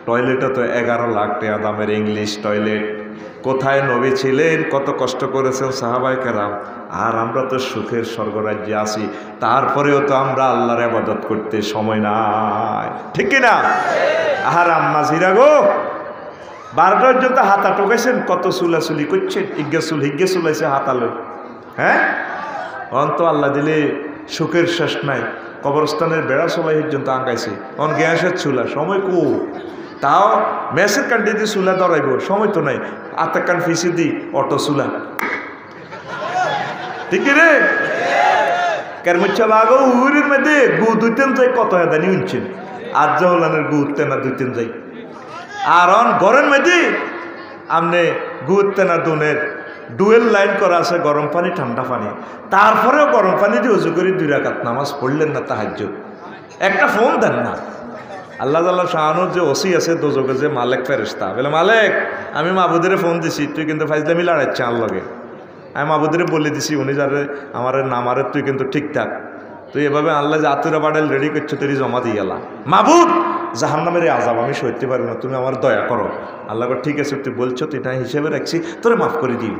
টয়লেটে তো 11 লাখ টাকা দামের ইংলিশ টয়লেট কোথায় নবী ছিলেন কত কষ্ট করেছেন সাহাবায়ে কেরাম আর আমরা তো সুখের স্বর্গরাজ্যে আছি তারপরেও তো আমরা আল্লাহর ইবাদত করতে সময় নাই ঠিক কি না আর আম্মা জিরা গো 12টা পর্যন্ত হাতা টোকাইছেন কত চুলাচুলি করছেন হিগ্গে চুলাইছে হাতালো হ্যাঁ অন্ত আল্লাহ দিলে সুখের শেষ নাই কবরস্থানের বেড়া চলাই পর্যন্ত আঁকাইছে অন গ্যাসের চুলা সময় কো তাও মেসের কান্ডি দিয়ে চুলা ধরাইব সময় তো নাই আত্মার কান ফিসি দি অটো চুলা ঠিক রে কেরমুচ্ছা বাগো উড়ির মধ্যে গু 2-3 যাই কত হেদানি উঠছেন আজ জহলানের গু উঠতে না 2-3 যাই আর অন ঘরের মধ্যে আমনে গু উঠতে না দুনের ডুয়েল লাইন করা আছে গরম পানি ঠান্ডা পানি তারপরেও গরম পানি দিয়ে উজু করে 2 রাকাত নামাজ পড়লেন না তাহাজ্জুদ একটা ফোন দেন না আল্লাহ তাআলা শাহানুর যে ওসি আছে দোজকে যে মালেক ফেরেশতা বলে মালেক আমি মাবুদের ফোন দিছি তুই কিন্তু ফাইজলামি লড়াইছ আর লগে আমি মাবুদের বলে দিছি উনি যারে আমার নামারে তুই কিন্তু ঠিকঠাক তুই এভাবে আল্লাহ যে আতুরা বাডেল রেডি করছো তুই জমা দিয়ে গেলা মাবুদ জাহান্নামের আযাব আমি সইতে পারি না তুমি আমার দয়া করো আল্লাহ ঠিক আছে তুই বলছো তুই এটা হিসেবে রাখছি তোরে মাফ করে দিই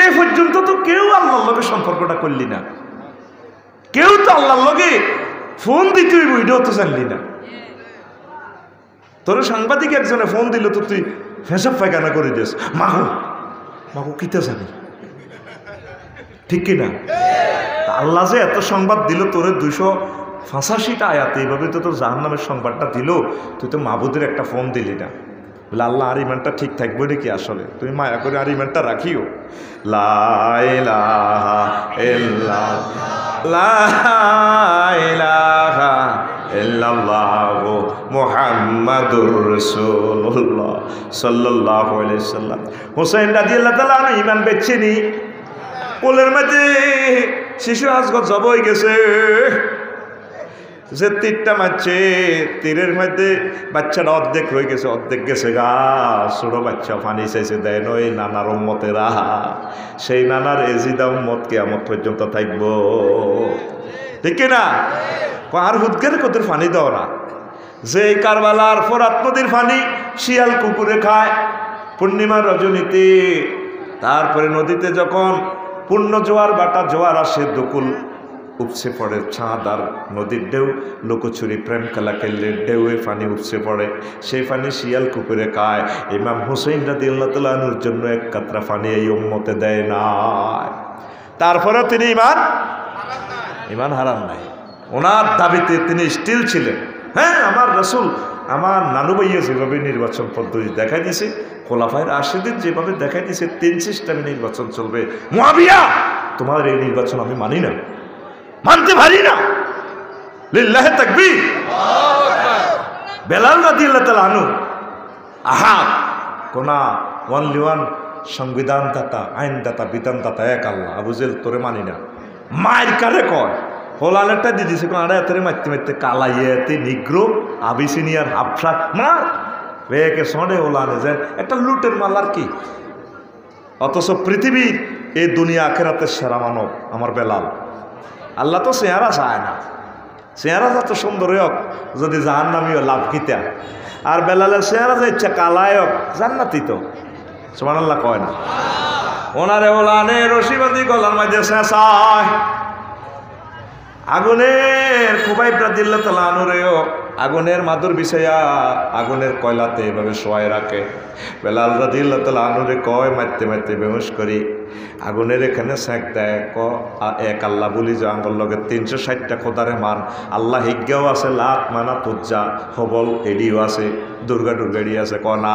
এই পর্যন্ত তো কেউ আল্লাহর লগে সম্পর্কটা করলি না কেউ তো আল্লাহর লগে ফোন দিতে হইব এটাও তো জানলি না তোর সাংবাদিক একজনে ফোন দিল তো তুই ফেসব পায়খানা করে দিস মাগো মাগো কিতে জানি ঠিক কিনা আল্লাহ যে এত সংবাদ দিল তোরে 285টা আয়াতে এইভাবে তো তোর জাহান্নামের সংবাদটা দিল তুই তো মাবুদের একটা ফোন দিলি না বলে আল্লাহ আর ইমানটা ঠিক থাকবে নাকি আসলে তুমি মায়া করে আর ইমানটা রাখিও লা ইলাহা ইল্লাল্লাহ লা ইলাহা ইল্লাল্লাহু মুহাম্মাদুর রাসূলুল্লাহ সাল্লাল্লাহু আলাইহি সাল্লাম হুসাইন রাদিয়াল্লাহু তাআলা আনহু ঈমান বেচেনি কোলের মধ্যে শিশু আজগর জব হয়ে গেছে যে তীরটা মারছে তীরের মধ্যে বাচ্চাটা অর্ধেক রয়ে গেছে অর্ধেক গেছে গা ছোট বাচ্চা পানি চাইছে দেয় নয় নানার উম্মতেরা সেই নানার এজিদা উম্মত কিয়ামত পর্যন্ত থাকব ঠিক না আর হুদগের কত পানি দাও না যে কারবালার ফরাত নদীর পানি শিয়াল কুকুরে খায় পূর্ণিমা রজনীতে তারপরে নদীতে যখন পূর্ণ জোয়ার বাটা জোয়ার আসে দুকুল উপসে পড়ে ছাদ আর নদীর ঢেউ লুকোচুরি প্রেম খেলা খেললে ঢেউয়ে পানি উপসে পড়ে সেই পানি শিয়াল কুকুরে খায় ইমাম হুসাইন রাদিয়াল্লাহু তাআলা আনহুর জন্য এক কাতরা পানি এই উম্মতে দেয় না তারপরেও তিনি ইমান হারান নাই ওনার দাবিতে তিনি স্টিল ছিলেন হ্যাঁ আমার রাসূল আমার নানু ভাইয়া যেভাবে নির্বাচন পদ্ধতি দেখাই দিয়েছে খোলাফায়ে রাশিদিন যেভাবে দেখাই দিয়েছে 3 সিস্টেমে নির্বাচন চলবে মুআবিয়া তোমার এই নির্বাচন আমি মানি না মানতে পারি না লিল্লাহি তাকবীর আল্লাহু আকবার বেলাল রাদিয়াল্লাহু তাআলা আনহু আহাদ কোনা ওয়ান সংবিধানদাতা, আইনদাতা, বিধানদাতা এক আল্লাহ। আবু জেহেল তোরে মানি না। মায়ের কারে কয় হোলালেরটা দিয়ে দিছে কোন আড়া এতে মারতে মারতে কালাইয়াতে নিগ্রো আবিসিনিয়ার হাফসা না বেকে সনে ওলানে যায় একটা লুটের মাল আর কি। অথচ পৃথিবীর এই দুনিয়া আখেরাতের সেরা মানব আমার বেলাল। আল্লাহ তো চেহারা চায় না, চেহারা যত সুন্দর হোক যদি জাহান্নামীও লাভ কিতা, আর বেলালের চেহারা যে ইচ্ছা কালায়ক জান্নাতি তো সুবহানাল্লাহ কয় না। ওনারে ওলানে রশিবাদী গলার মাঝে শেষায় আগুনের খুবাইব রাদিয়াল্লাহু তাআলা আনহুরেও আগুনের মাদুর বিছাইয়া আগুনের কয়লাতে এভাবে শোয়াই রাখে। বেলাল রাদিয়াল্লাহু তাআলা আনহুরে কয় মারতে মারতে বেহুশ করি আগুনের এখানে সেঁক দেয় এক আল্লাহ বলি যে আঙ্গল লগে 360টা খোদারে মান আল্লাহ হিজ্ঞাও আছে লাত মানা তুজ্জা হবল এডিও আছে দুর্গা ডুর্গাড়ি আছে কনা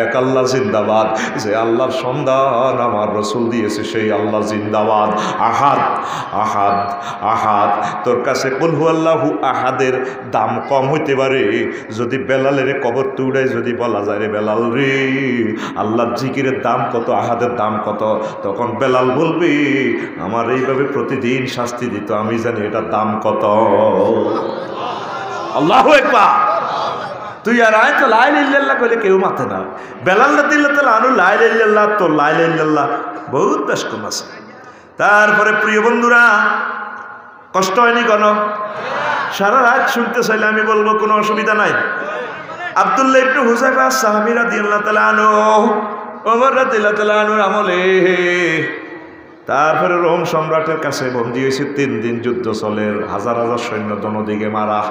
এক আল্লাহ জিন্দাবাদ। যে আল্লাহর সন্ধান আমার রসুল দিয়েছে সেই আল্লাহ জিন্দাবাদ। আহাদ আহাদ আহাদ। তোর কাছে কুল হু আল্লাহু আহাদের দাম কম হইতে পারে যদি বেলালের কবর তুড়াই যদি বলা যায় রে বেলাল রে আল্লাহর জিকিরের দাম কত, আহাদের দাম কত, তখন বেলাল বলবি আমার এইভাবে প্রতিদিন শাস্তি দিত আমি জানি এটার দাম কত। আল্লাহু আকবার। তুই আর আয় তো লা ইলাহা ইল্লাল্লাহ কইলে কেউ মাথে না। বেলাল রাদিয়াল্লাহু তাআলা আনহু লা ইলাহা ইল্লাল্লাহ তো লা ইলাহা ইল্লাল্লাহ বহুত বেশ কম আছে। তারপরে প্রিয় বন্ধুরা কষ্ট হয়নি কেন? সারা রাত শুনতে চাইলে আমি বলবো কোনো অসুবিধা নাই। আব্দুল্লাহ ইবনে হুযায়ফা সাহাবী রাদিয়াল্লাহু তাআলা আনহু ওমর রাদিয়াল্লাহু তাআলা আনহুর আমলে তারপরে রোম সম্রাটের কাছে বন্দী হয়েছে। 3 দিন যুদ্ধ চলে, হাজার হাজার সৈন্য দোনোদিকে মারা।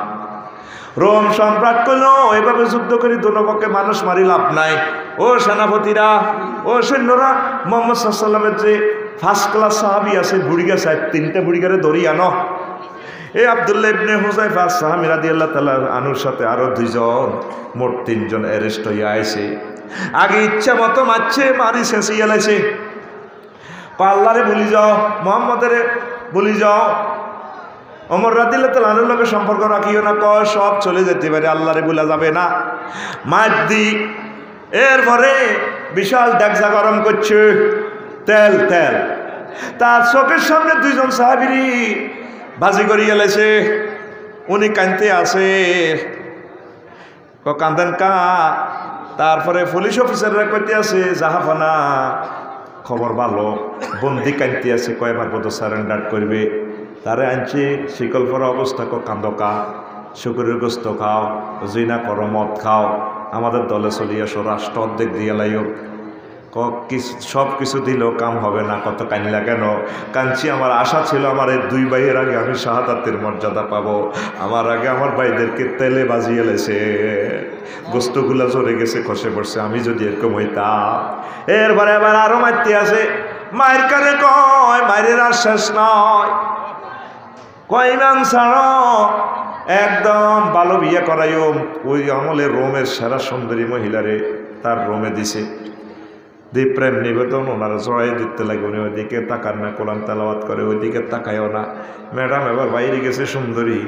রোম সম্রাট কইল এভাবে যুদ্ধ করে দোনোপক্ষে মানুষ মারি লাভ নাই। ও সেনাপতিরা, ও সৈন্যরা, মুহাম্মদ সাল্লাল্লাহু আলাইহি ওয়াসাল্লামের যে ফার্স্ট ক্লাস সাহাবী আছে বুড়িগা সাহেব 3টা বুড়িগারে ধরি আনো। এই আব্দুল্লাহ ইবনে হুযায়ফা সাহাবী রাদিয়াল্লাহু তাআলা আনহুর সাথে আরো 2 জন মোট 3 জন অ্যারেস্ট হয়ে আইছে। আগে ইচ্ছা মতো মারছে, মারি শেষিয়ে লাইছে। আল্লাহরে বলি যাও, মুহাম্মদের বলি যাও, ওমর রাদিয়াল্লাহু তাআলা আনহুর লগে সম্পর্ক রাখিও না, কয় সব চলে যেতে পারে, আল্লাহরে বলা যাবে না। মাদ্দি এরপরে বিশাল ডেকজা গরম করছে তেল তেল, তার চোখের সামনে 2 জন সাহাবী বাজি করিয়া লাইছে। উনি কাঁদতে আছে, কান্দেন কা। তারপরে পুলিশ অফিসাররা কইতে আছে জাহাফানা খবর ভালো, বন্দি কাঁদতে আছে, কয়বার বোধ সারেন্ডার করবে। তারে আনছে শিকল পরা অবস্থা, কান্দকা শুকুরের গোস্ত খাও, জিনা করো, মদ খাও, আমাদের দলে চলি আসো, রাষ্ট্র অর্ধেক দিয়ে লাইও। সব কিছু দিলেও কাম হবে না, কত কান্দিলা কেন? কাঁদছি আমার আশা ছিল আমার এই 2 ভাইয়ের আগে আমি শাহাদাতের মর্যাদা পাবো, আমার আগে আমার ভাইদেরকে তেলে বাজিয়ে লেছে, গোস্তগুলা ঝরে গেছে, খসে পড়ছে, আমি যদি এরকম হইতাম। এরপরে আবার আরো মারতে আছে। মায়ের কারে কয় মায়ের আর শেষ নয়, কয় ইমান ছাড়ো, একদম ভালো বিয়ে করাইও। ওই আমলে রোমের সেরা সুন্দরী মহিলারে তার রোমে দিছে, দিয়ে প্রেম নিবেদন ওনারা জড়াই দিতে লাগে। উনি ওইদিকে তাকান না, কোরআন তেলাওয়াত করে, ওইদিকে তাকায়ও না। ম্যাডাম এবার বাইরে গেছে সুন্দরী,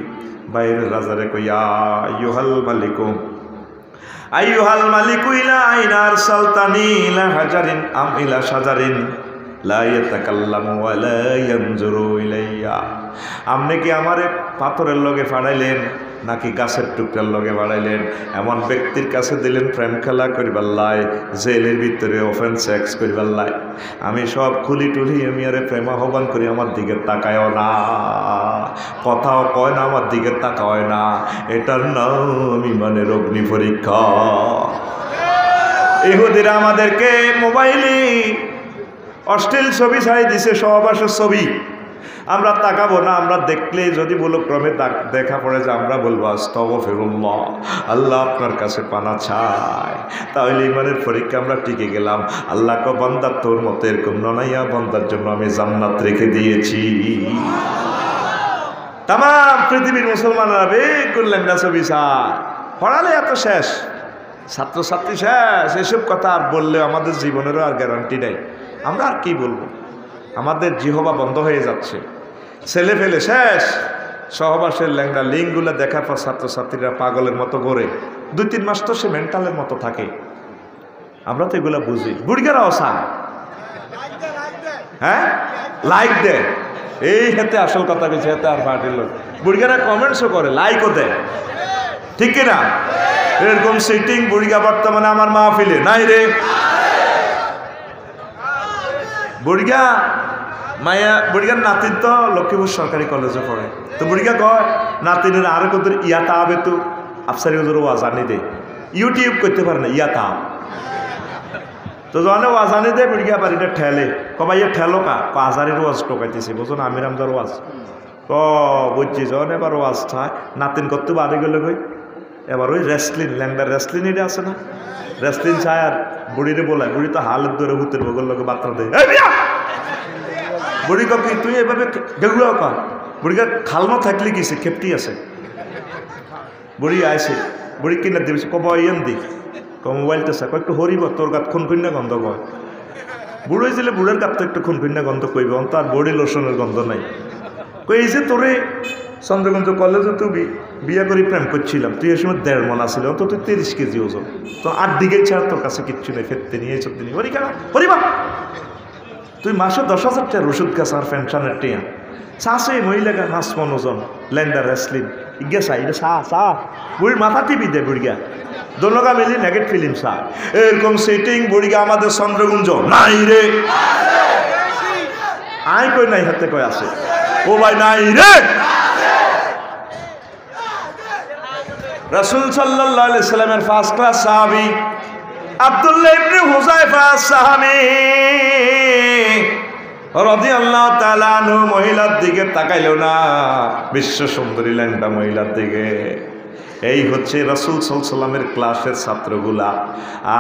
বাইরে রাজারে কইয়া আইয়ুহাল মালিকু আইয়ুহাল মালিকু ইলা আইনা আরসালতানি ইলা হাজারিন আম ইলা শাজারিন লা ইয়াতাকাল্লামু ওয়া লা ইয়ানজুরু ইলাইয়া। আপনি কি আমারে পাথরের লগে ফাড়াইলেন নাকি গাছের টুকরার লগে বাড়াইলেন? এমন ব্যক্তির কাছে দিলেন প্রেম খেলা করিবাল্লাই, জেলের ভিতরে ওপেন সেক্স করিবাল্লাই। আমি সব খুলি টুলি আমি আরে প্রেম আহ্বান করি, আমার দিকে তাকায়ও না, কথাও কয় না, আমার দিকে তাকায় না। এটার নাম ইমানের অগ্নি পরীক্ষা। ইহুদিরা আমাদেরকে মোবাইলে অশ্লীল ছবি ছাড়িয়ে দিছে, সহবাসের ছবি। আমরা তাকাবো না, আমরা দেখলে যদি বলো ক্রমে দেখা পড়ে যে আমরা বলবো আস্তাগফিরুল্লাহ, আল্লাহ আপনার কাছে পানা চাই, তাহলে ইমানের পরীক্ষা আমরা টিকে গেলাম। আল্লাহ কো বান্দা তোর মতো এরকম ননাইয়া বান্দার জন্য আমি জান্নাত রেখে দিয়েছি। তাম পৃথিবীর মুসলমানরা বেগুন লেঙ্গা ছবি চায়, পড়ালে এত শেষ, ছাত্রছাত্রী শেষ। এসব কথা আর বললে আমাদের জীবনেরও আর গ্যারান্টি নেই। আমরা আর কি বলবো, আমাদের জিহবা বন্ধ হয়ে যাচ্ছে, ছেলে ফেলে শেষ। সহবাসের ল্যাংড়া লিঙ্কগুলো দেখার পর ছাত্রছাত্রীরা পাগলের মতো ঘোরে, 2-3 মাস তো সে মেন্টালের মতো থাকে। আমরা তো এগুলো বুঝি, বুড়িগারাও চায় হ্যাঁ লাইক দে, এই হাতে আসল কথা বলছে, হাতে আর পার্টির লোক বুড়িগারা কমেন্টসও করে, লাইকও দেয়, ঠিক কিনা? এরকম সিটিং বুড়িগা বর্তমানে আমার মাহফিলে নাই রে। বুড়িগা মায়া বুড়িগার নাতিন তো লক্ষ্মীপুর সরকারি কলেজে পড়ে, তো বুড়িগা কয় নাতিনের আরো কত ইয়াতা হবে, তো আফসারি হুজুর ওয়াজ আনি দে, ইউটিউব করতে পারে না ইয়াতা, তো যখন ওয়াজ আনি দে বুড়িগা বাড়িটা ঠেলে, কবাইয়া ঠেলো কা আজারের ওয়াজ টোকাইতেছে, বুঝুন আমির আমদার ওয়াজ, বুঝছি যখন এবার ওয়াজ থায় নাতিন করতে বাড়ি গেলে কই এবার ওই রেসলিন ল্যাংডার রেসলিন এটা আছে না, রেসলিন ছায় আর বুড়িরে বলায়, বুড়ি তো হালত ধরে হুতের বগল লোকে বার্তা দেয়, বুড়ি কি তুই এভাবে গেগুলো কা, বুড়িকে খালমা থাকলে কিসে খেপটি আছে, বুড়ি আইসে বুড়ি কিনে দিবি কব ইয়ান দি মোবাইলটা সা একটু হরিব তোর গাত খুনখুন্না গন্ধ কয়, বুড়ো হয়েছিলে বুড়ের গাত তো একটু খুনখুন্না গন্ধ কইব, অন্ত আর বডি লোশনের গন্ধ নাই, কই এই যে তোরে চন্দ্রগঞ্জ কলেজে তুই বিয়া করে প্রেম করছিলাম, তুই এই সময় 1.5 মণ আসছিল, অন্তত 30 কেজি ওজন, তো 8 দিকে ছাড়া তোর কাছে কিচ্ছু নেই, ফেরতে নিয়ে এসব দিনই হরি কেন হরিবা, তুই মাসে 10,000 টাকার ওষুধ গাছ আর পেনশনের টিয়া চাষে মহিলাকে 5 মণ ওজন ল্যান্ডার রেসলিন ইজ্ঞা চা, এটা চা বুড়ির মাথা টিপি দে, বুড়িগা দোলগা মিলি নেগেট ফিল্ম চা, এরকম সেটিং বুড়িগা আমাদের চন্দ্রগুঞ্জ নাই রে, আই কই নাই হাতে কয় আছে, ও ভাই নাই রে। রাসূল সাল্লাল্লাহু আলাইহি সাল্লামের ফার্স্ট ক্লাস সাহাবী আব্দুল্লাহ ইবনে হুযায়ফা সাহাবী রাদিয়াল্লাহু তাআলা আনহু মহিলার দিকে তাকাইলো না, বিশ্ব সুন্দরী ল্যাংটা মহিলার দিকে। এই হচ্ছে রাসূল সাল্লাল্লাহু আলাইহি সাল্লামের ক্লাসের ছাত্রগুলা,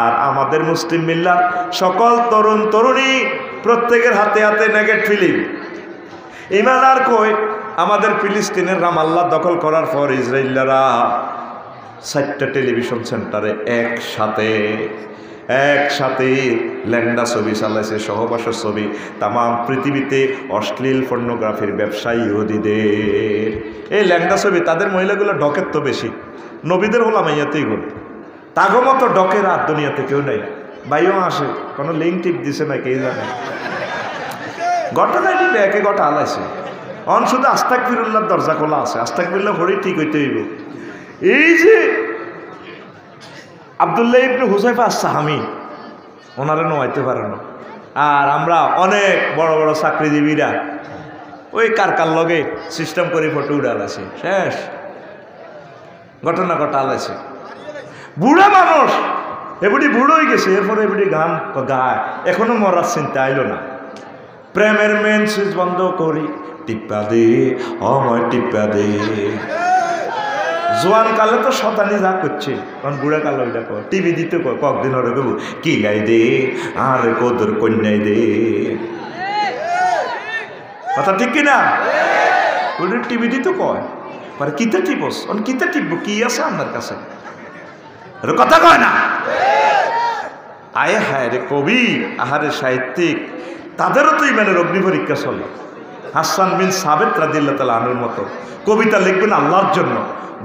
আর আমাদের মুসলিম মিল্লাত সকল তরুণ তরুণী প্রত্যেকের হাতে হাতে নেগেট ফিল্ম। ইমান আর কই আমাদের ফিলিস্তিনের রামাল্লাহ দখল করার পর ইসরায়েলরা 4টা টেলিভিশন সেন্টারে একসাথে ল্যাংডা ছবি চালাইছে, সহবাসের ছবি, তাম পৃথিবীতে অশ্লীল পর্নোগ্রাফির ব্যবসায়ী ইহুদিদের এই ল্যাংডা ছবি, তাদের মহিলাগুলো ডকের তো বেশি, নবীদের হলাম ইয়াতেই গোল, তাগো মতো ডকের আর দুনিয়াতে কেউ নেই, বাইও আসে কোনো লিঙ্ক টিপ দিছে না কে জানে, ঘটনায় নিবে একে ঘটা আলাইছে, অন শুধু আস্তাগফিরুল্লাহর দরজা খোলা আছে, আস্তাগফিরুল্লাহ হরি ঠিক হইতে হইব। এই যে আব্দুল্লাহ ইবনে হুযায়ফা সাহাবী ওনারা নোয়াইতে পারে না, আর আমরা অনেক বড় বড় চাকরিজীবীরা ওই কার লগে সিস্টেম করে ফটো উড়ালাছে, শেষ ঘটনা ঘটা আলাইছে। বুড়া মানুষ এবারে বুড়ো হয়ে গেছে, এরপরে এবারে গান গায়, এখনো মরার চিন্তা আইল না, প্রেমের মেন সুইচ বন্ধ করি টিপ্পা দে অময় টিপ্পা দে। জোয়ান কালে তো শতানি যা করছে, কারণ বুড়া কালো এটা কর টিভি দিতে কয়েকদিন ওরে কব কি গাই দে আর কদর কন্যাই দে, কথা ঠিক কিনা? ওদের টিভি দিতে কয় মানে কিতা টিপস, কিতা টিপবো কি আছে আপনার কাছে, কথা কয় না। আয় হায় রে কবি, আহারে সাহিত্যিক, তাদেরও তো ইমানের অগ্নি পরীক্ষা চলে। হাসান বিন সাবেত রাদিয়াল্লাহু তাআলা আনহুর মতো কবিতা লিখবেন আল্লাহর জন্য,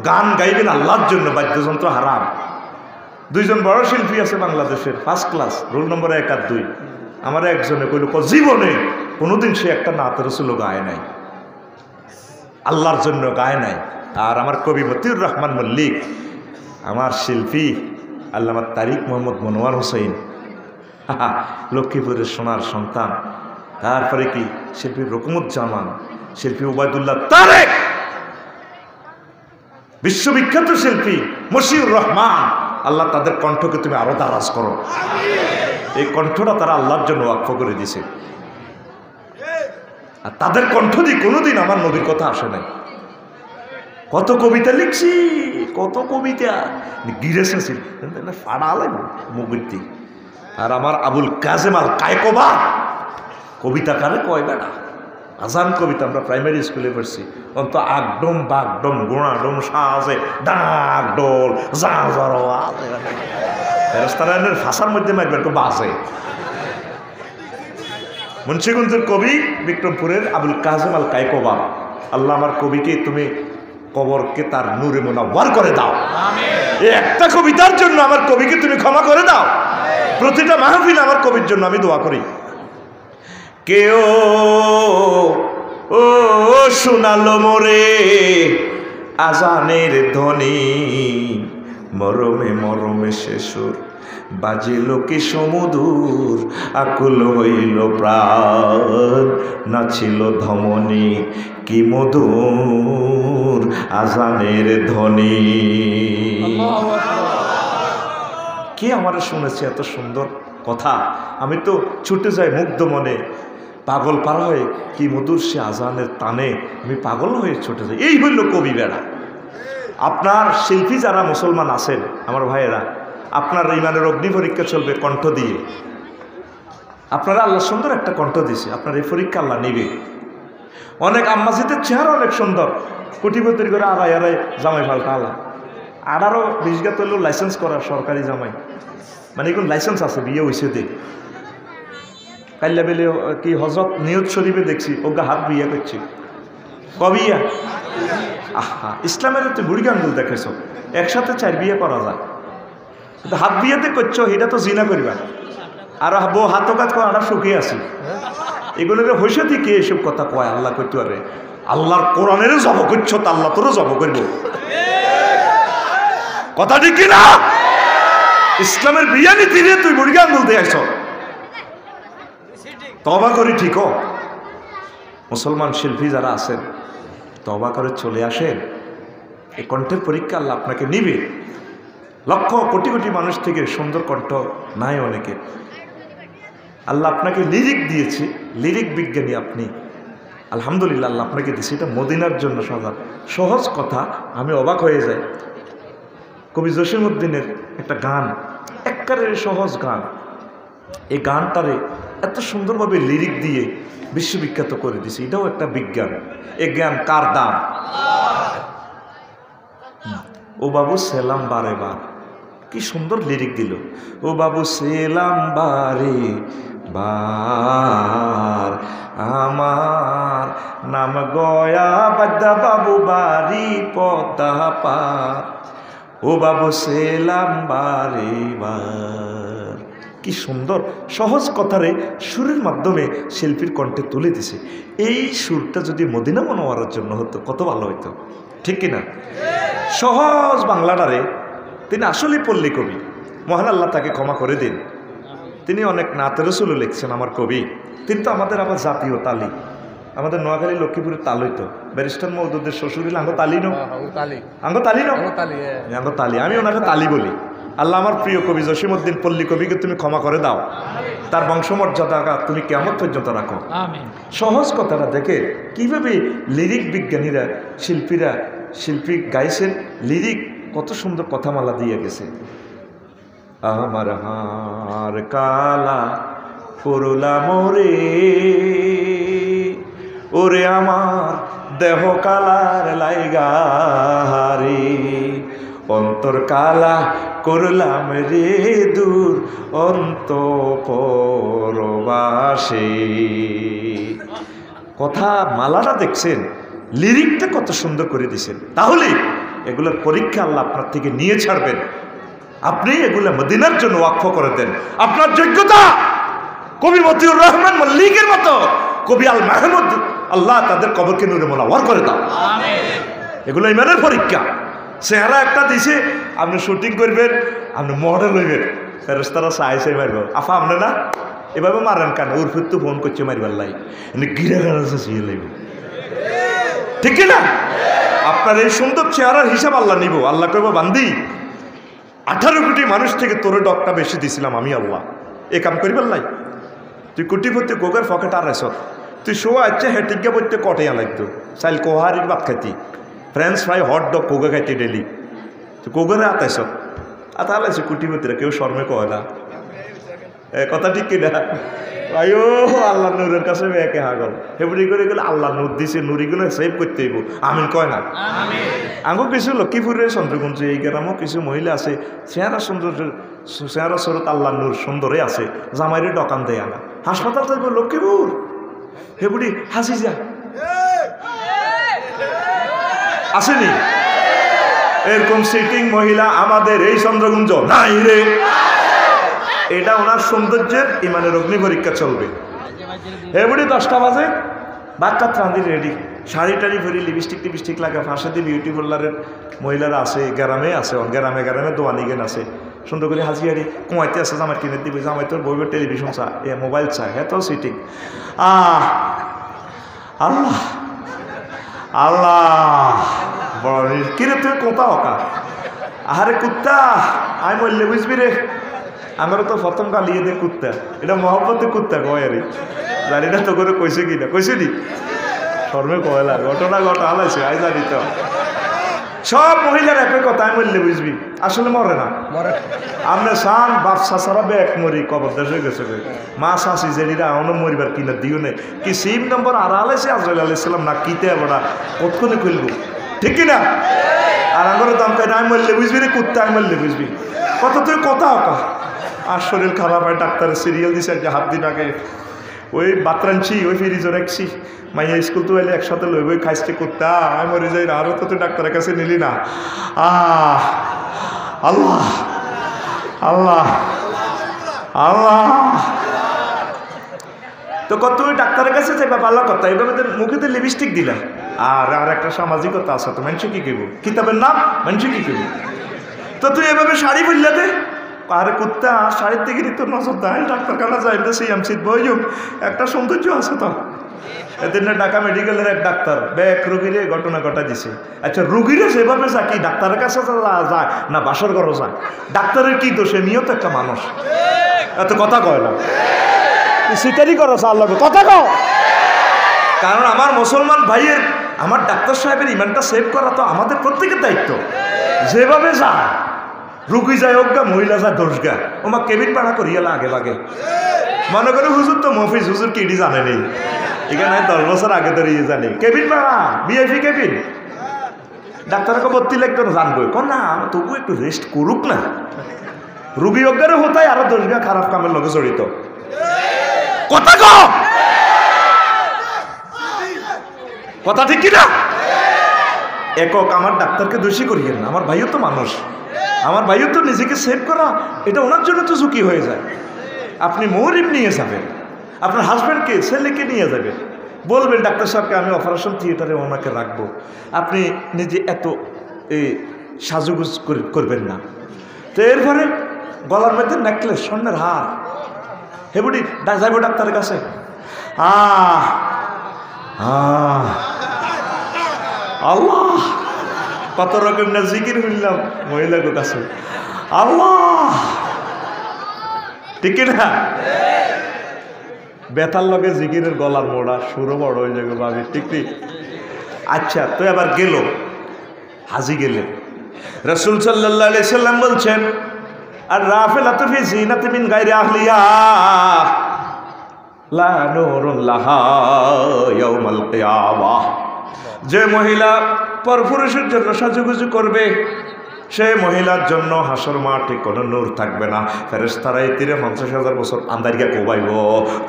গান গাইবেন আল্লাহর জন্য, বাদ্যযন্ত্র হারাম। 2জন বড় শিল্পী আছে বাংলাদেশের ফার্স্ট ক্লাস, রোল নম্বর 1 আর 2। আমার একজনে কইল জীবনে কোনোদিন সে একটা নাত রাসূল গায় নাই, আল্লাহর জন্য গায় নাই। আর আমার কবি মতিউর রহমান মল্লিক, আমার শিল্পী আল্লামা তারিক মোহাম্মদ মনোয়ার হোসেন, লক্ষ্মীপুরের সোনার সন্তান, তারপরে কি শিল্পী রকমুজ্জামান, শিল্পী ওবায়দুল্লাহ তারেক, বিশ্ববিখ্যাত শিল্পী মশিউর রহমান, আল্লাহ তাদের কণ্ঠকে তুমি আরো দারাজ করো। এই কণ্ঠটা তারা আল্লাহর জন্য ওয়াকফ করে দিছে, আর তাদের কণ্ঠ দিয়ে কোনোদিন আমার নবীর কথা আসে নাই। কত কবিতা লিখছি, কত কবিতা গিরেছে ফাড়া লাগবে মুগিরতি। আর আমার আবুল কাজেম আল কায়কোবা কবিতা কারে কয় বেড়া, আজান কবিতা আমরা প্রাইমারি স্কুলে পড়ছি, অন্ত আগডম বাগডম গোড়াডম সাজে ডাক ডোল যা রেস্তারানের ভাষার মধ্যে মারবে একটু বাজে। মুন্সিগঞ্জের কবি বিক্রমপুরের আবুল কাজেম আল কায়কোবা, আল্লাহ আমার কবিকে তুমি কবরকে তার নূরে মুনাওয়ার করে দাও, এই একটা কবিতার জন্য আমার কবিকে তুমি ক্ষমা করে দাও। প্রতিটা মাহফিলে আমার কবির জন্য আমি দোয়া করি। কেউ ও শোনালো মোরে আজানের ধ্বনি, মরমে মরমে শেষুর বাজিল কি সমুদূর, আকুল হইল প্রাণ নাছিল ধমনী, কি মধুর আজানের ধ্বনি। কে আমার শুনেছে এত সুন্দর কথা? আমি তো ছুটে যাই মুগ্ধ মনে, পাগল পারা হয়ে কি মধুর সে আজানের টানে আমি পাগল হয়ে ছুটে যাই। এই হইল কবি বেড়া। আপনার শিল্পী যারা মুসলমান আছেন আমার ভাইয়েরা, আপনার ইমানের অগ্নি পরীক্ষা চলবে কণ্ঠ দিয়ে। আপনারা আল্লাহ সুন্দর একটা কণ্ঠ দিয়েছে, আপনার এই পরীক্ষা আল্লাহ নেবে। অনেক আম্মাজিদের চেহারা অনেক সুন্দর, কোটিপতির করে আড়াই আড়াই জামাই ফালটা আল্লাহ 18-20 গা তৈল লাইসেন্স করা সরকারি জামাই, মানে এখন লাইসেন্স আছে, বিয়ে হয়েছে দেখ। কাল্লা বেলে কি হজরত নিয়ত শরীফে দেখছি ওগা হাত বিয়ে করছি, কবিয়া। আহা, ইসলামের তো বুড়ি গাঙ্গুল দেখেছ, একসাথে 4 বিয়ে করা যায়, কিন্তু হাত বিয়েতে করছো এটা তো জিনা করিবা। আর বউ হাত কাজ করা শুকিয়ে আছি, এগুলোকে হইসে থেকে এসব কথা কয় আল্লাহ করতে পারে। আল্লাহর কোরআনেরও জব করছো তা আল্লাহ তোরও জব করব, কথা ঠিক কিনা? ইসলামের বিয়ানি তীরে তুই বুড়ি গাঙ্গুল দিয়ে আইছ, তবা করি ঠিক। মুসলমান শিল্পী যারা আছেন তবা করে চলে আসেন, এই কণ্ঠের পরীক্ষা আল্লাহ আপনাকে নিবে। লক্ষ কোটি কোটি মানুষ থেকে সুন্দর কণ্ঠ নাই অনেকে, আল্লাহ আপনাকে লিরিক দিয়েছে, লিরিক বিজ্ঞানী আপনি, আলহামদুলিল্লাহ আল্লাহ আপনাকে দিয়েছে। এটা মদিনার জন্য সহজ কথা, আমি অবাক হয়ে যাই। কবি জসিমউদ্দিনের একটা গান, একবারে সহজ গান, এই গানটারে এত সুন্দরভাবে লিরিক দিয়ে বিশ্ববিখ্যাত করে দিছে। এটাও একটা বিজ্ঞান। এ জ্ঞান কার দাম? ও বাবু সেলাম বারে বার, কি সুন্দর লিরিক দিল। ও বাবু সেলাম বারে বার, আমার নাম গয়া বাদ্দা বাবু বাড়ি পদ্মা পার। ও বাবু সেলাম বারে বার, কি সুন্দর সহজ কথারে সুরের মাধ্যমে শিল্পীর কণ্ঠে তুলে দিছে। এই সুরটা যদি মদিনা মুনাওয়ারার জন্য হতো কত ভালো হইতো, ঠিক কিনা? সহজ বাংলাটারে তিনি আসলেই পল্লী কবি, মহান আল্লাহ তাকে ক্ষমা করে দিন। তিনি অনেক নাতে রসুলও লিখছেন আমার কবি। তিনি তো আমাদের আবার জাতীয় তালি, আমাদের নোয়াখালী লক্ষ্মীপুরের তাল হইতো, ব্যারিস্টার মওদুদের শ্বশুরিল আঙ্গ তালি নো, আঙ্গ তালি নো, আঙ্গ তালি, আমি ওনাকে তালি বলি। আল্লাহ আমার প্রিয় কবি জসিমউদ্দিন পল্লী কবিকে তুমি ক্ষমা করে দাও, তার বংশমর্যাদা তুমি কিয়ামত পর্যন্ত রাখো। সহজ কথাটা দেখে কিভাবে লিরিক বিজ্ঞানীরা শিল্পী গাইছেন, লিরিক কত সুন্দর কথামালা দিয়ে গেছে। আমার হার কালা করলা মোরে, ওরে আমার দেহ কালার লাইগারে, অন্তর কালা করলাম রে দূর অন্তঃপরবাসে। কথা মালাটা দেখছেন, লিরিকটা কত সুন্দর করে দিয়েছেন। তাহলে এগুলোর পরীক্ষা আল্লাহ আপনার থেকে নিয়ে ছাড়বেন। আপনি এগুলো মদিনার জন্য ওয়াকফ করে দেন। আপনার যোগ্যতা কবি মতিউর রহমান মল্লিকের মতো, কবি আল মাহমুদ, আল্লাহ তাদের কবরকে নূরে মুনাওয়ার করে দাও। এগুলো ইমানের পরীক্ষা। চেহারা একটা দিছে, আপনি শুটিং করবেন, আপনি মডেল হইবেন, ফেরেশতারা চাইছে মারব, আফা আপনি না এভাবে মারেন কেন? ওর ফির তো ফোন করছে মারবার লাই, গিরা গাড়া চিয়ে লাগবে, ঠিক না? আপনার এই সুন্দর চেহারার হিসাব আল্লাহ নিব। আল্লাহ কইব বান্দি 18 কোটি মানুষ থেকে তোর ডকটা বেশি দিছিলাম আমি আল্লাহ, এ কাম করিবার লাই? তুই কোটিপতি গোগের পকেট আর এসত, তুই শো আছে হেটিকা বইতে কটেয়া লাগতো, চাইল কোহারির ভাত খাইতি, ফ্রেঞ্চ ফ্রাই হট ডগ কোগা খাইতি ডেলি, তুই কোগরে আতাইছ আতালাইছে কোটিপতিরা, কেউ শর্মে কয় না, কথা ঠিক কিনা? আয়ো আল্লাহ নূরের কাছে একে হাগল হেবুড়ি করে গেলে আল্লাহ নূর দিছে, নুরিগুলো সেভ করতে হইব, আমিন কয় না? আঙ্গো কিছু লক্ষ্মীপুরের চন্দ্রগঞ্জ এই গ্রামও কিছু মহিলা আছে, চেহারা সুন্দর, চেহারা স্বরূপ আল্লাহ নূর সুন্দরে আছে, জামাইরে দোকান দেয় আনা, হাসপাতাল থাকবে লক্ষ্মীপুর, হেবুড়ি হাসি যা আসেনি? এরকম সিটিং মহিলা আমাদের এই চন্দ্রগঞ্জ নাই রে। এটা ওনার সৌন্দর্যের ইমানের অগ্নি পরীক্ষা চলবে। এবারে 10টা বাজে ভাত টাত রাঁধি রেডি, শাড়ি টাড়ি ভরি, লিপস্টিক টিপস্টিক লাগা, ফাঁসে দিয়ে বিউটি পার্লারের মহিলারা আছে, গ্রামে আছে, গ্রামে গ্রামে দোয়ানিগেন আছে, সুন্দর করে হাজিয়ারি কুমাইতে আছে, জামাই কিনে দিবে, জামাই তোর বইবের টেলিভিশন চা, এ মোবাইল চা, হ্যাঁ তো সিটিং। আল্লাহ আল্লাহ বড় কিরে তুই কোথা হকা, আরে কুত্তা আই বললে বুঝবি রে, আমারও তো প্রথম গালিয়ে দে কুত্তা, এটা মহব্বতে কুত্তা কয় আরে, জানি না তো করে কইছে কিনা, কইছে নি শর্মে কয়লা ঘটনা ঘটা হালাইছে আই জানি তো। সব মহিলার একই কথা, আমি বললে বুঝবি, আসলে মরে না, আমরা সান বাপ সাসারা ব্যাগ মরি কবর দেশ হয়ে গেছে, মা শাশি জেডিরা অন্য মরিবার কিনা দিও নেই কি সিম নম্বর আর আলাইছে আজরাইল আলাইসালাম না কিতে বড়া কতক্ষণে খুলবো, ঠিক কিনা? আর আমার দাম কাই আমি বললে বুঝবি রে কুত্তা, আমি বললে বুঝবি কত তুই কথা হকা। আর শরীর খারাপ হয়, ডাক্তারের সিরিয়াল দিছে যে হাত দিন আগে, ওই বাতরানছি ওই ফ্রিজও রাখছি, মাইয়া স্কুল তো এলে একসাথে লইব, ওই খাইছে কুত্তা আমি মরে যাই না, আরও তো তুই ডাক্তারের কাছে নিলি না। আল্লাহ আল্লাহ আল্লাহ, তো কত তুই ডাক্তারের কাছে যাইবা ভালো কথা, এইভাবে মুখেতে লিপস্টিক দিলা। আর একটা সামাজিকতা আছে, তো মানুষ কি কেব, কিতাবের নাম মানুষ কি কেব, তো তুই এভাবে শাড়ি বললে দে, আরে কুত্তা শাড়ির দিকে তোর নজর দেয়, ডাক্তারখানা যাইতে সেই এমসিত বইম একটা সৌন্দর্য আছে তো। এদিন ঢাকা মেডিকেলের এক ডাক্তার ব্যাক রুগীরে ঘটনা ঘটা দিছে। আচ্ছা রুগীরা সেভাবে যায় কি ডাক্তারের কাছে যায় না বাসর ঘরও যায়, ডাক্তারের কি দোষ, এমনিও তো একটা মানুষ, এত কথা কয় না, স্বীকারই করো সার লাগে কথা কও। কারণ আমার মুসলমান ভাইয়ের, আমার ডাক্তার সাহেবের ইমানটা সেভ করা তো আমাদের প্রত্যেকের দায়িত্ব। যেভাবে যায় রুগী যায় হোক গা, মহিলা যায় দোষ গা, ওমা কেবিন পাড়া করিয়ালা আগে লাগে, মনে করে হুজুর তো মফিজ হুজুর কিডি জানে নেই, এখানে 10 বছর আগে ধরে জানি কেবিন পাড়া বিআইপি কেবিন, ডাক্তারকে ভর্তি লাগতো না জানবো কন না, তবু একটু রেস্ট করুক না, রুগী অজ্ঞারে হতায় আরো দোষ গা খারাপ কামের লগে জড়িত, কথা কও কথা ঠিক কিনা? একক আমার ডাক্তারকে দোষী করিয়েন না, আমার ভাইও তো মানুষ, আমার ভাইও তো নিজেকে সেভ করা এটা ওনার জন্য তো ঝুঁকি হয়ে যায়। আপনি মহরিম নিয়ে যাবেন, আপনার হাজব্যান্ডকে ছেলেকে নিয়ে যাবেন, বলবেন ডাক্তার সাহেবকে আমি অপারেশন থিয়েটারে ওনাকে রাখবো, আপনি নিজে এত সাজুগুজ করবেন না। তো এরপরে গলার মধ্যে নেকলেস, স্বর্ণের হার, হেবুডি যাইব ডাক্তারের কাছে, আল্লাহ কত রকম না জিকির শুনলাম মহিলাকে কাছে, আল্লাহ ঠিক না? বেতার লগে জিকিরের গলার মোড়া সুরও বড় হয়ে যাবে ভাবি, ঠিক ঠিক। আচ্ছা তো এবার গেল হাজি গেলেন, রাসূল সাল্লাল্লাহু আলাইহি সাল্লাম বলছেন আর রাফিলাতু ফি জিনাতি মিন গায়রি আহলিয়া লা নূরুন লাহা ইয়াউমাল কিয়ামাহ, যে মহিলা পরপুরুষের জন্য সাজুগুজু করবে সে মহিলার জন্য হাসর মাঠে কোনো নূর থাকবে না, ফেরেশতারা এই তীরে 50,000 বছর আন্দারিয়া কোবাইব,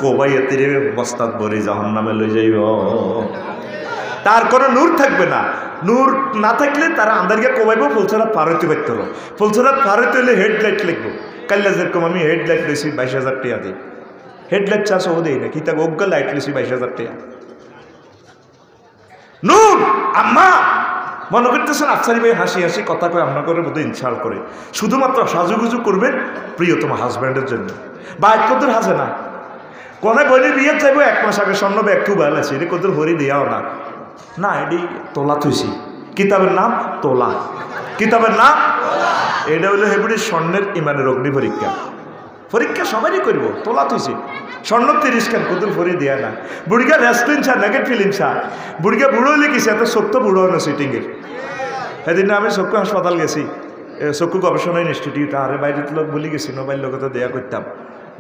কোবাইয়ে তীরে বস্তাত ভরি জাহান্নামে লই যাইব, তার কোনো নূর থাকবে না। নূর না থাকলে তারা আন্দারিয়া কোবাইব, ফুলছড়াত পার হইতে পারত না, ফুলছড়াত পার হইতে হলে হেডলাইট লিখবো, কাল্লা যেরকম আমি হেডলাইট লইছি 22,000 টাকা দিই, হেডলাইট চাষ ও দেই না কি তাকে অজ্ঞা লাইট লইছি 22,000 টাকা। নূর আম্মা মনে করতেছেন আফসারি ভাই হাসি হাসি কথা কয়ে আপনার করে বোধহয় ইনসাল্ট করে, শুধুমাত্র সাজুগুজু করবেন প্রিয়তম হাজব্যান্ডের জন্য, বাইক কদর হাসে না, কোনে বলি বিয়ে যাইব 1 মাস আগে স্বর্ণ ব্যাগ খুব ভালো আছে, এটা কদর হরি দেওয়াও না, না এটি তোলা থইছি, কিতাবের নাম তোলা, কিতাবের নাম এটা হলো হেবুড়ি স্বর্ণের ইমানের অগ্নি পরীক্ষা, পরীক্ষা সবারই করবো, তোলা থইছি স্বর্ণ 30 খান কদর ভরি দেয়া না, বুড়িকা রেস্টুরেন্ট চা নেগেট ফিলিম চা, বুড়িকা বুড়ো লিখেছে এত সত্য বুড়ো না সিটিংয়ের। সেদিন আমি চক্ষু হাসপাতাল গেছি, চক্ষু গবেষণা ইনস্টিটিউট, আরে বাইরে লোক বলি গেছি নবাইল লোক তো দেয়া করতাম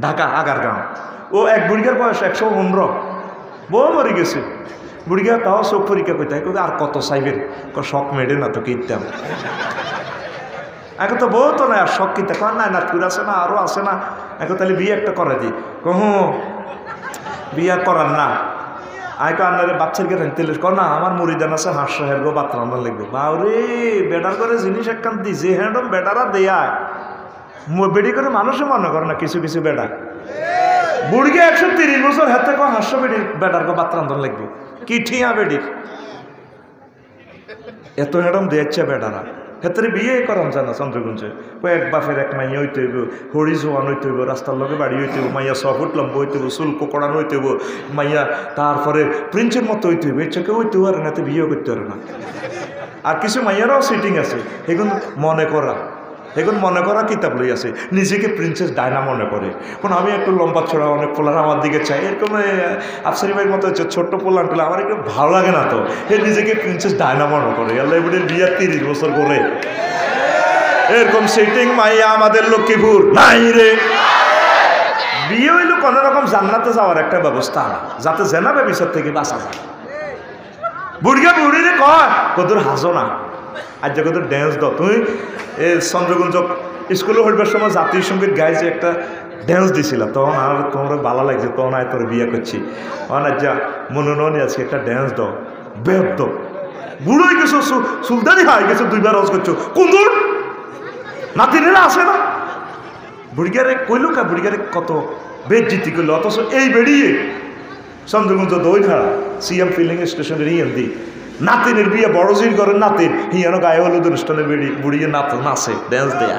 ঢাকা আগারগাঁও, ও এক বুড়িকার বয়স 115, বউ মরে গেছে, বুড়িকা তাও চোখ পরীক্ষা করতে আর কত চাইবেন, শখ মেডে না তো কিনতাম, এখন তো বউ তো না আর শখ কিনতে কর না, নাতকুর আছে না আরও আছে না, এখন তাহলে বিয়ে একটা করে দিই, কহু বিয়ে করার না, আয় আপনার বাচ্চার কে তেল কর না, আমার মুড়িদান আছে হাঁস হেরবো বাত রান্না লাগবে, বাউরে বেটার করে জিনিস একখান দিছে হ্যাঁ বেটারা দেয়া বেডি করে মানুষও মনে করে না, কিছু কিছু বেটা বুড়িকে 130 বছর হাতে কো হাস্য বেডির বেটার কো বাত্রান্তন লাগবে কি ঠিয়া বেডির এত ম্যাডাম দিয়েছে বেটারা হেতরে বিয়ে করাম জানা চন্দ্রগঞ্জে এক বাপের এক মাইয়া হইতে হইব হরি জোয়ান হইতে হইব রাস্তার লগে বাড়ি হইতে হইব মাইয়া 6 ফুট লম্বা হইতে হইব চুল কোকড়ান হইতে হইব মাইয়া তারপরে প্রিন্সের মতো হইতে হইব এর কেউ হইতে পারে না তো বিয়ে করতে পারে না আর কিছু মাইয়ারও সিটিং আছে এগুলো মনে করা কিতাব লই আছে নিজেকে প্রিন্সেস ডায়না মনে করে কোন আমি একটু লম্বা ছড়া অনেক পোলার আমার দিকে চাই এরকম আফসারি ভাইয়ের মতো হচ্ছে ছোট্ট পোলান টোলা আমার একটু ভালো লাগে না তো এ নিজেকে প্রিন্সেস ডায়না মনে করে আল্লাহ এবারের বিয়ে 30 বছর করে এরকম সেটিং মাইয়া আমাদের লক্ষ্মীপুর নাই রে বিয়ে হইল কোনো রকম জান্নাতে যাওয়ার একটা ব্যবস্থা না যাতে জেনাবে বিচার থেকে বাঁচা যায় বুড়িরে কয় কদর হাসো না আজ কত ড্যান্স দাও তুমি চন্দ্রগঞ্জ স্কুলে হইবার সময় জাতীয় সঙ্গীত গাই যে একটা ড্যান্স দিছিল তখন আর তোমরা ভালো লাগছে তখন আয় তোর বিয়ে করছি তখন আজ যা মনোনয়ন আছে একটা ড্যান্স দাও বেদ দাও বুড়ো হয়ে গেছো সুলতানি হয়ে গেছো 2 বার রস করছো কুন্দুর নাতিনেরা আসে না বুড়িগারে কইল কা বুড়িগারে কত বেদ জিতি করলো অথচ এই বেরিয়ে চন্দ্রগঞ্জ দইখাড়া সিএম ফিলিং স্টেশনের ইএমডি নাতিনের বিয়ে বড়জির ঘরের নাতিন হিয়ানো গায়ে হলুদ অনুষ্ঠানে বুড়িয়ে নাচে ড্যান্স দেয়া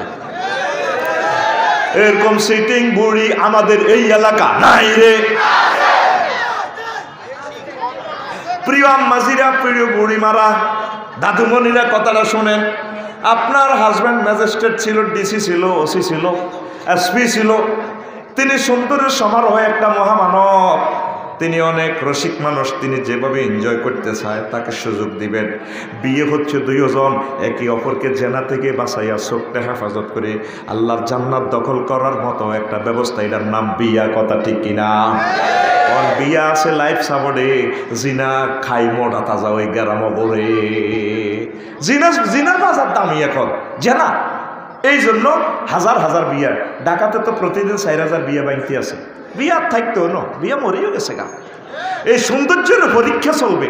এরকম সিটিং বুড়ি আমাদের এই এলাকা নাই রে প্রিয় আম্মাজিরা প্রিয় বুড়ি মারা দাদুমণিরা কথাটা শোনেন আপনার হাজব্যান্ড ম্যাজিস্ট্রেট ছিল ডিসি ছিল ওসি ছিল এসপি ছিল তিনি সুন্দরের সমারোহে একটা মহামানব তিনি অনেক রসিক মানুষ তিনি যেভাবে এনজয় করতে চায় তাকে সুযোগ দিবেন বিয়ে হচ্ছে 2 জন একে অপরকে জেনা থেকে বাঁচাইয়া চোখটা হেফাজত করে আল্লাহর জান্নাত দখল করার মতো একটা ব্যবস্থা এটার নাম বিয়া কথা ঠিক কিনা কারণ বিয়া আছে লাইফ সাপোর্টে জিনা খাই মোটা তাজা ওই গ্রাম বলে জিনার বাজার দামি এখন জেনা এই জন্য হাজার বিয়া ঢাকাতে তো প্রতিদিন 4000 বিয়া বাংতি আছে বিয়া থাকতো না বিয়া মরেও গেছে গা এই সৌন্দর্যের পরীক্ষা চলবে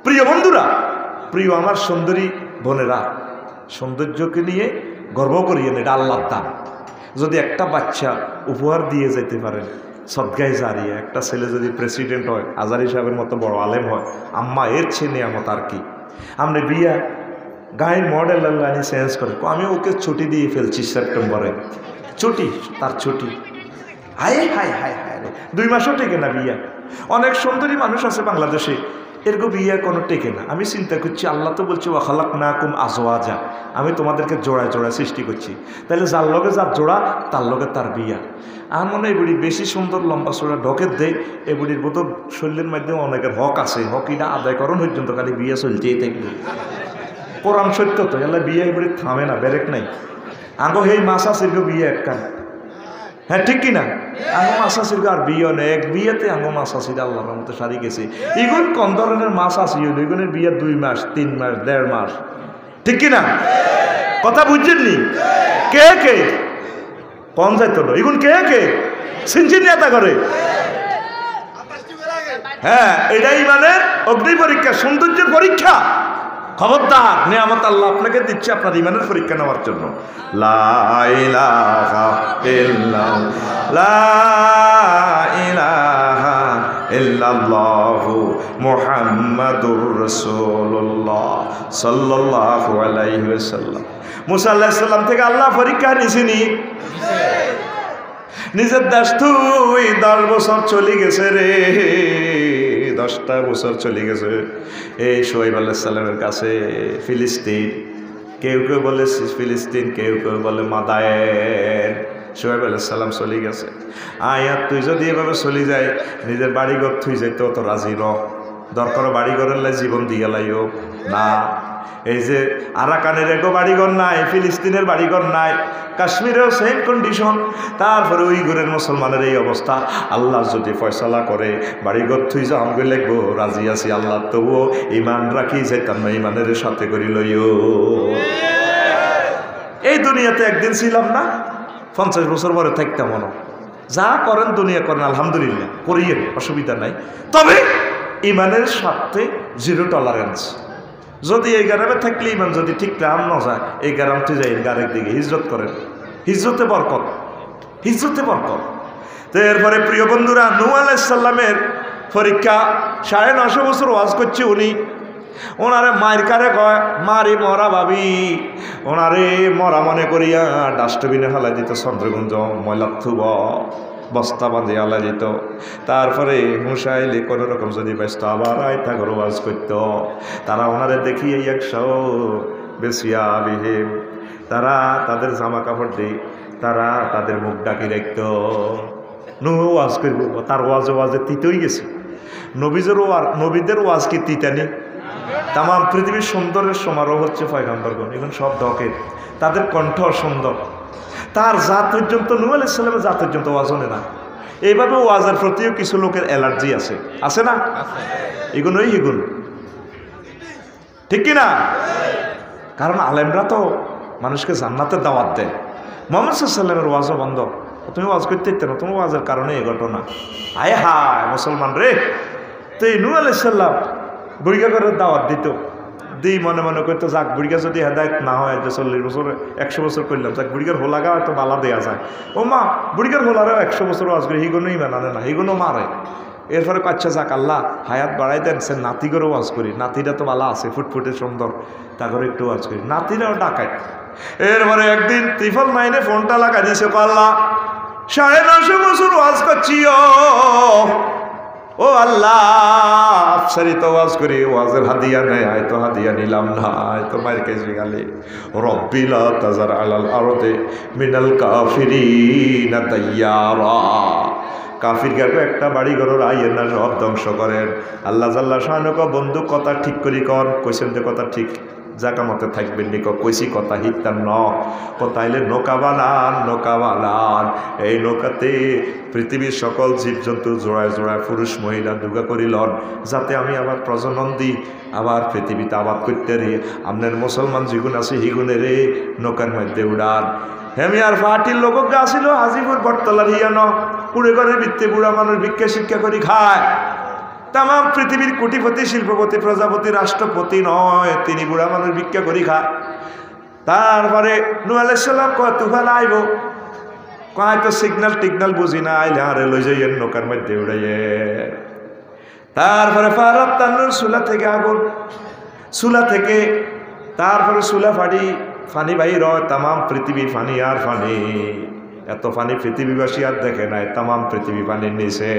প্রিয় বন্ধুরা প্রিয় আমার সুন্দরী বোনেরা সৌন্দর্যকে নিয়ে গর্ব করিয়ে এটা আল্লাহর দান যদি একটা বাচ্চা উপহার দিয়ে যেতে পারেন সদগায়ে জারিয়া একটা ছেলে যদি প্রেসিডেন্ট হয় আজারি সাহেবের মতো বড় আলেম হয় আম্মা এর চেয়ে নিয়ামত আর কি আমরা বিয়া গায়ের মডেল লাইনে চেঞ্জ করে আমি ওকে ছুটি দিয়ে ফেলছি সেপ্টেম্বরে ছুটি তার ছুটি হায় হায় হায় হায় রে 2 মাসও টেকে না বিয়া অনেক সুন্দরী মানুষ আছে বাংলাদেশে এরকম বিয়া কোনো টেকে না আমি চিন্তা করছি আল্লাহ তো বলছে ওয়া খালাকনাকুম আজওয়াজা আমি তোমাদেরকে জোড়ায় সৃষ্টি করছি তাহলে যার লগে যার জোড়া তার লগে তার বিয়া আর মনে এই বুড়ি বেশি সুন্দর লম্বা চোড়া ঢকের দেয় এ বুড়ির বোধ শরীরের মাধ্যমে অনেকের হক আছে হকিটা আদায়করণ পর্যন্ত খালি বিয়ে চলতেই থাকবে কোরআন সত্য তো এলা বিয়ে এই বুড়ি থামে না ব্যারেক নাই আগে এই মাছ আছে বিয়ে এক কান হ্যাঁ ঠিক কিনা আঙ্গো মাছ আসিল আর বিয়ে নেই এক বিয়েতে আঙ্গো মাছ আসিল আল্লাহর মতো সারি গেছে এগুন কোন ধরনের মাছ আসিল এগুনের বিয়ে 2 মাস 3 মাস 1.5 মাস ঠিক কিনা কথা বুঝছেননি কে কোন যাইতো না এগুন কে সিনচিনিয়াতা করে হ্যাঁ এটাই মানে অগ্নি পরীক্ষা সৌন্দর্যের পরীক্ষা খবরদার নিয়ামত আল্লাহ আপনাকে দিচ্ছে আপনার ইমানের পরীক্ষা নেওয়ার জন্য লা ইলাহা ইল্লাল্লাহু মুহাম্মাদুর রাসূলুল্লাহ সাল্লাল্লাহু আলাইহি ওয়াসাল্লাম মুসা আলাইহিস সালাম থেকে আল্লাহ পরীক্ষা নিছেনি নিজের দেশ তুই 10 বছর চলে গেছে রে 10টা বছর চলে গেছে এই শোয়েব আলাইহিস সালামের কাছে ফিলিস্তিন কেউ বলে ফিলিস্তিন কেউ বলে মাদায়েন শোয়েব আলাইহিস সালাম চলে গেছে আয়াত তুই যদি এভাবে চলে যায় নিজের বাড়িঘর তুই যাইতে অত রাজি ন দরকার বাড়িঘরের লাই জীবন দিয়ে লাইও না এই যে আরাকানের একো বাড়িঘর নাই ফিলিস্তিনের বাড়িঘর নাই কাশ্মীরেও সেম কন্ডিশন তারপরে ওই ঘরের মুসলমানের এই অবস্থা আল্লাহ যদি ফয়সালা করে বাড়িঘর তুই যা আমগে লাগবো রাজি আছি আল্লাহ তবুও ইমান রাখি যেতাম না ইমানের সাথে করি লইও এই দুনিয়াতে একদিন ছিলাম না 50 বছর পরে থাকতাম মনে যা করেন দুনিয়া করেন আলহামদুলিল্লাহ করিয়েন অসুবিধা নাই তবে ইমানের স্বার্থে 0 টলারেন্স যদি এই গ্রামে থাকলে ইমান যদি ঠিক রাম না যায় এই গ্রামটি যাই গারের দিকে হিজরত করেন হিজরতে বরকত তো এরপরে প্রিয় বন্ধুরা, নূহ আলাইহিস সালামের পরীক্ষা, 9.5 বছর ওয়াজ করছে উনি। ওনারে মায়ের কারে কয়, মারি মরা ভাবি, ওনারে মরা মনে করিয়া ডাস্টবিনে ফেলা দিত, চন্দ্রগঞ্জ ময়লা থুব বস্তা বাঁধে আলা দিত। তারপরে মুসাইলে কোনো রকম যদি ব্যস্ত আবার আয়তা করে ওয়াজ করত। তারা ওনারে দেখিয়ে 100 বেশিয়া বিহেম, তারা তাদের জামা কাপড় দিয়ে তারা তাদের মুখ ডাকি রাখত। নূহ ওয়াজ করব, তার ওয়াজে তিতই গেছে। নবীদের ওয়াজ কি তিতানি? তাম পৃথিবীর সুন্দরের সমারোহ হচ্ছে পয়গম্বরগণ, এখন সব দকে তাদের কণ্ঠ সুন্দর। তার জাত পর্যন্ত, নূহ আলাইহিস সালামের জাত পর্যন্ত ওয়াজ হয় না। এইভাবে ওয়াজের প্রতিও কিছু লোকের অ্যালার্জি আছে, আছে না? এগুলোই এগুলো ঠিক কিনা? কারণ আলেমরা তো মানুষকে জান্নাতের দাওয়াত দেয়। মুহাম্মদ সাল্লাল্লাহু আলাইহি ওয়াসাল্লামের ওয়াজও বন্ধ, তুমি ওয়াজ করতে ইচ্ছে না, তোমার ওয়াজের কারণে এই ঘটনা। আয় হায় মুসলমান রে! তো এই নূহ আলাইহিস সালাম বুড়িগা করে দাওয়াত দিত, দিই মনে মনে করতো যাক বুড়িগা যদি হেদায়ত না হয়, যে 40 বছর 100 বছর করলাম, যাক বুড়িগার হোলাগা হয়তো বালা দেওয়া যায়। ও মা, বুড়িগার হোলারেও 100 বছর ওয়াজ করে, হিগুনোই মানানে না, হিগুনো মারে। এরপরে কাচ্চা যাক আল্লাহ হায়াত বাড়াই দেন, সে নাতি করে ওয়াজ করি, নাতিরা তো বালা আছে, ফুটফুটে সুন্দর, তা করে একটু ওয়াজ করি, নাতিরাও ডাকায়। এরপরে একদিন 999 ফোনটা লাগা দিয়েছে, আল্লাহ 950 বছর ওয়াজ করছি ও আল্লাহ, আফসারিত ওয়াজ করি, ওয়াজের হাদিয়া নেয়, হয়তো হাদিয়া নিলাম না, হয়তো মায়ের কেজি গালে। রব্বি লা তাজার আলাল আরদে মিনাল কাফিরিনা দাইয়ারা, কাফির গাকে একটা বাড়ি ঘরের আইয়ের না, সব ধ্বংস করেন। আল্লাহ জাল্লা শানুক বন্ধু কথা ঠিক করি কর, কইছেন যে কথা ঠিক জাকামতে থাকবেন নিক, কইসি কথা হিতার ন কথাইলে নৌকা বানান। এই নৌকাতে পৃথিবীর সকল জীবজন্তু জোড়ায় জোড়ায় পুরুষ মহিলা দুগা করিলন, যাতে আমি আবার প্রজনন দিই, আবার পৃথিবীতে আবাদ করতে রে। আপনার মুসলমান যেগুন আছে হিগুনে রে নৌকার মধ্যে উড়ান। হেমি আর ফাটির লোক আসিল হাজিপুর বটতলার হিয়ান, কুড়ে ঘরের বৃত্তে বুড়া মানুষ ভিক্ষা শিক্ষা করি খায়। তাম পৃথিবীর কোটিপতি, শিল্পপতি, প্রজাপতি, রাষ্ট্রপতি নয়, তিনি বুড়া মানুষ ভিক্ষা করি খায়। তারপরে নূহ আলাইহিস সালাম কয় তুফান আইব, কয় তো সিগন্যাল টিগনাল বুঝি না, আইলে আরে লই যাইয়েন নৌকার মধ্যে উড়াইয়ে। তারপরে ফারাত তান্নুর, চুলা থেকে আগুন, চুলা থেকে তারপরে চুলা ফানি বাহির হয়, তাম পৃথিবী ফানি আর ফানি। এত ফানি পৃথিবীবাসী আর দেখে নাই, তাম পৃথিবী পানির নিচে।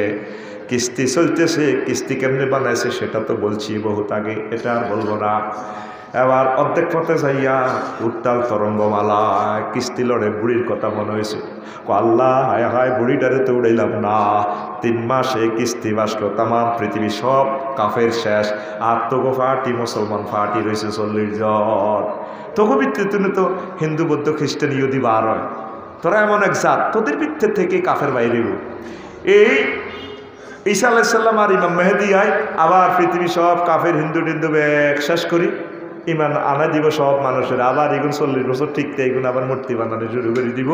কিস্তি চলতেছে, কিস্তি কেমনে বানাইছে সেটা তো বলছি বহুত আগে, এটা আর বলবো না। এবার অর্ধেক পথে যাইয়া উত্তাল তরঙ্গমালা, কিস্তি লড়ে বুড়ির কথা মনে হয়েছে। আল্লাহ হায় হায়, বুড়িটারে তো উড়াইলাম না। 3 মাস এই কিস্তি বাসলো, তাম পৃথিবী সব কাফের শেষ, আর তোগো ফাটি মুসলমান ফাটি রয়েছে 40 জন। তোগো ভিত্তি তুমি তো হিন্দু বৌদ্ধ খ্রিস্টান ইহুদি বার হয়, তোরা এমন এক জাত, তোদের ভিত্তির থেকে কাফের বাইরে। এই ঈসা আলাইহিস সালাম আর ইমাম মেহেদি আয়, আবার পৃথিবী সব কাফের হিন্দু টিন্দু এক শেষ করি, ইমান আনা দিব সব মানুষের। আবার এগুন 40 বছর ঠিকতে এগুন আবার মূর্তি বানানো শুরু করে দিব।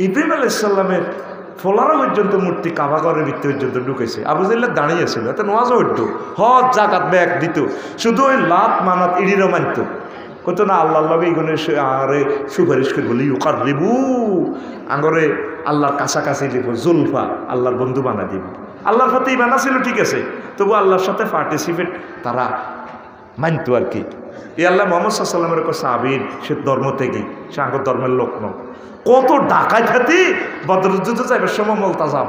ইব্রাহিম আলাইহিস সালামের ফোলারা পর্যন্ত মূর্তি কাবাগরের ভিত্তি পর্যন্ত ঢুকেছে। আবু জাহেল দাঁড়িয়েছিল, এত নোয়াজও উঠতো, হজ জাকাত ব্যাগ দিত, শুধু ওই লাত মানাত ইড়িরও মানত। কত না আল্লাহ আল্লাহ এইগুনের আরে সুপারিশ করে বলি ওকার রিবু আঙরে আল্লাহর কাছাকাছি লিখো, জুলফা আল্লাহর বন্ধু বানা দিব। আল্লাহর সাথে ইমান ছিল ঠিক আছে, তবু আল্লাহর সাথে পার্টিসিপেট তারা মানত আর কি। এই আল্লাহ মুহাম্মদ সাল্লাল্লাহু আলাইহি ওয়াসাল্লামের সাহাবীর, সে ধর্ম থেকে, সে আঙ্গ ধর্মের লোক ন। কত ডাকাই খাতি বদর যুদ্ধ যাইবার সময় মুলতাজাম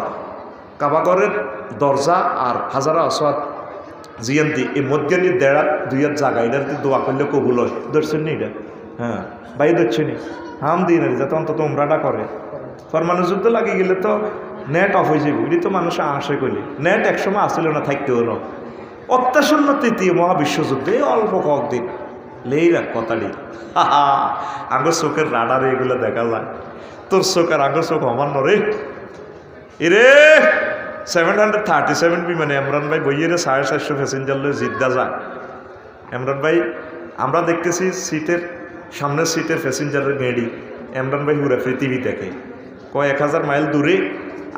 কাবাগরের দরজা আর হাজারা আসওয়াদ জিয়ান্তি এই মধ্যে দেড়া 2 জায়গা, এটার দোয়া করলে কবুল হয়। ধরছেন নি এটা? হ্যাঁ ভাই ধরছে নি, হাম দিন যাতে অন্তত উমরাটা করে। ফরমানো যুদ্ধ লাগিয়ে গেলে তো নেট অফ হয়ে যাবে, এটি তো মানুষ আশা করলি। নেট একসময় আসছিল না, থাকতেও না। অত্যাসন্ন 3য় মহাবিশ্বযুদ্ধে অল্প কয়েকদিন লেই রাখ কথাটি। আগর চোখের রাডারে এগুলো দেখা যায়, তোর চোখের আগর চোখ আমার নরে এরে 737 বিমানে ইমরান ভাই বইয়ের 450 প্যাসেঞ্জার লয়ে জিদ্দা যায়। ইমরান ভাই আমরা দেখতেছি সিটের সামনের সিটের প্যাসেঞ্জারের মেডি, ইমরান ভাই পুরো পৃথিবী দেখে। 1000 মাইল দূরে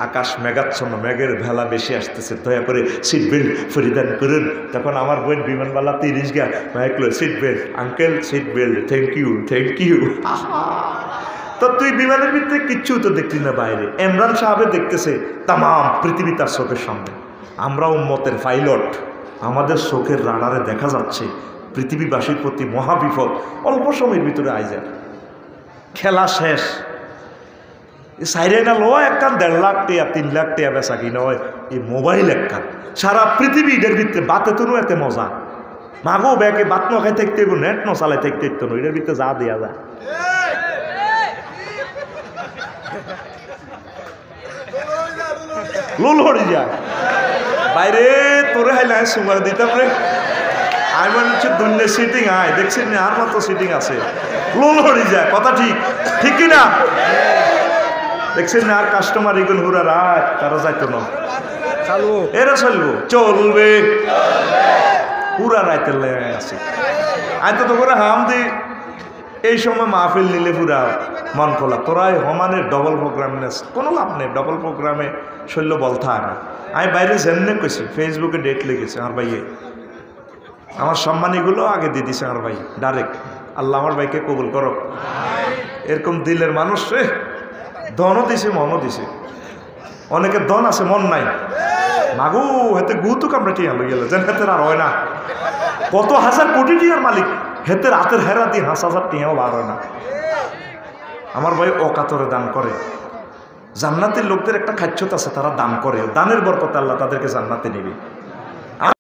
আকাশ মেঘাচ্ছন্ন, মেঘের ভেলা বেশি আসতেছে, দয়া করে সিট বেল্ট পরিধান করুন। তখন আমার বোন বিমানবালা 30 গা মাইক লো, seat belt uncle, seat belt, thank you thank you. তো তুই বিমানের ভিতরে কিচ্ছু তো দেখলি না বাইরে। ইমরান সাহেব দেখতেছে তাম পৃথিবী তার চোখের সামনে। আমরা উম্মতের পাইলট, আমাদের চোখের রাডারে দেখা যাচ্ছে পৃথিবীবাসীর প্রতি মহাবিপদ অল্প সময়ের ভিতরে আইজার। খেলা শেষ, সাইরেনা লো একখান 1.5 লাখ টাকা 3 লাখ টাকা বেচা কিনা হয়, এই মোবাইল একখান সারা পৃথিবী এটার ভিতরে বাতে তো এতে মজা। মাগো ব্যাকে বাত নখাই থাকতে নেট ন চালাই থাকতে তো এটার ভিতরে যা দেওয়া যায়। লোল হয়ে যায় বাইরে তোরে হাইলে সুমার দিতাম রে। আমি মনে হচ্ছে দুনিয়া সিটিং আয় দেখছি না আর মতো সিটিং আছে, লোল হয়ে যায়। কথা ঠিক, ঠিক কিনা? দেখছেন না আর কাস্টমার এগুন হুরা রাত তারা যাইতো না, এরা চলবো চলবে পুরা রাতের লেগে আছে। আয় তো করে হাম দি এই সময় মাহফিল নিলে পুরা মন খোলা। তোরাই হমানের ডবল প্রোগ্রাম নেস কোনো লাভ নেই, ডবল প্রোগ্রামে শৈল্য বল থাক না। আমি বাইরে জেনে কইছি, ফেসবুকে ডেট লেগেছে আমার ভাইয়ে, আমার সম্মানীগুলো আগে দিয়ে দিছে আমার ভাই ডাইরেক্ট। আল্লাহ আমার ভাইকে কবুল করো। এরকম দিলের মানুষ রে, ধনও দিছে মনও দিছে। অনেকের ধন আছে মন নাই, মাগু হেতে গুতো কামড়ে টিয়া লই গেল যেন হেতের আর হয় না। কত হাজার কোটি টিয়ার মালিক, হেতের হাতের হেরা দিয়ে 5,000 টিয়াও বার হয় না। আমার ভাই অকাতরে দান করে। জান্নাতের লোকদের একটা খাচ্ছত আছে, তারা দান করে, দানের বরকতে আল্লাহ তাদেরকে জান্নাতে নেবে।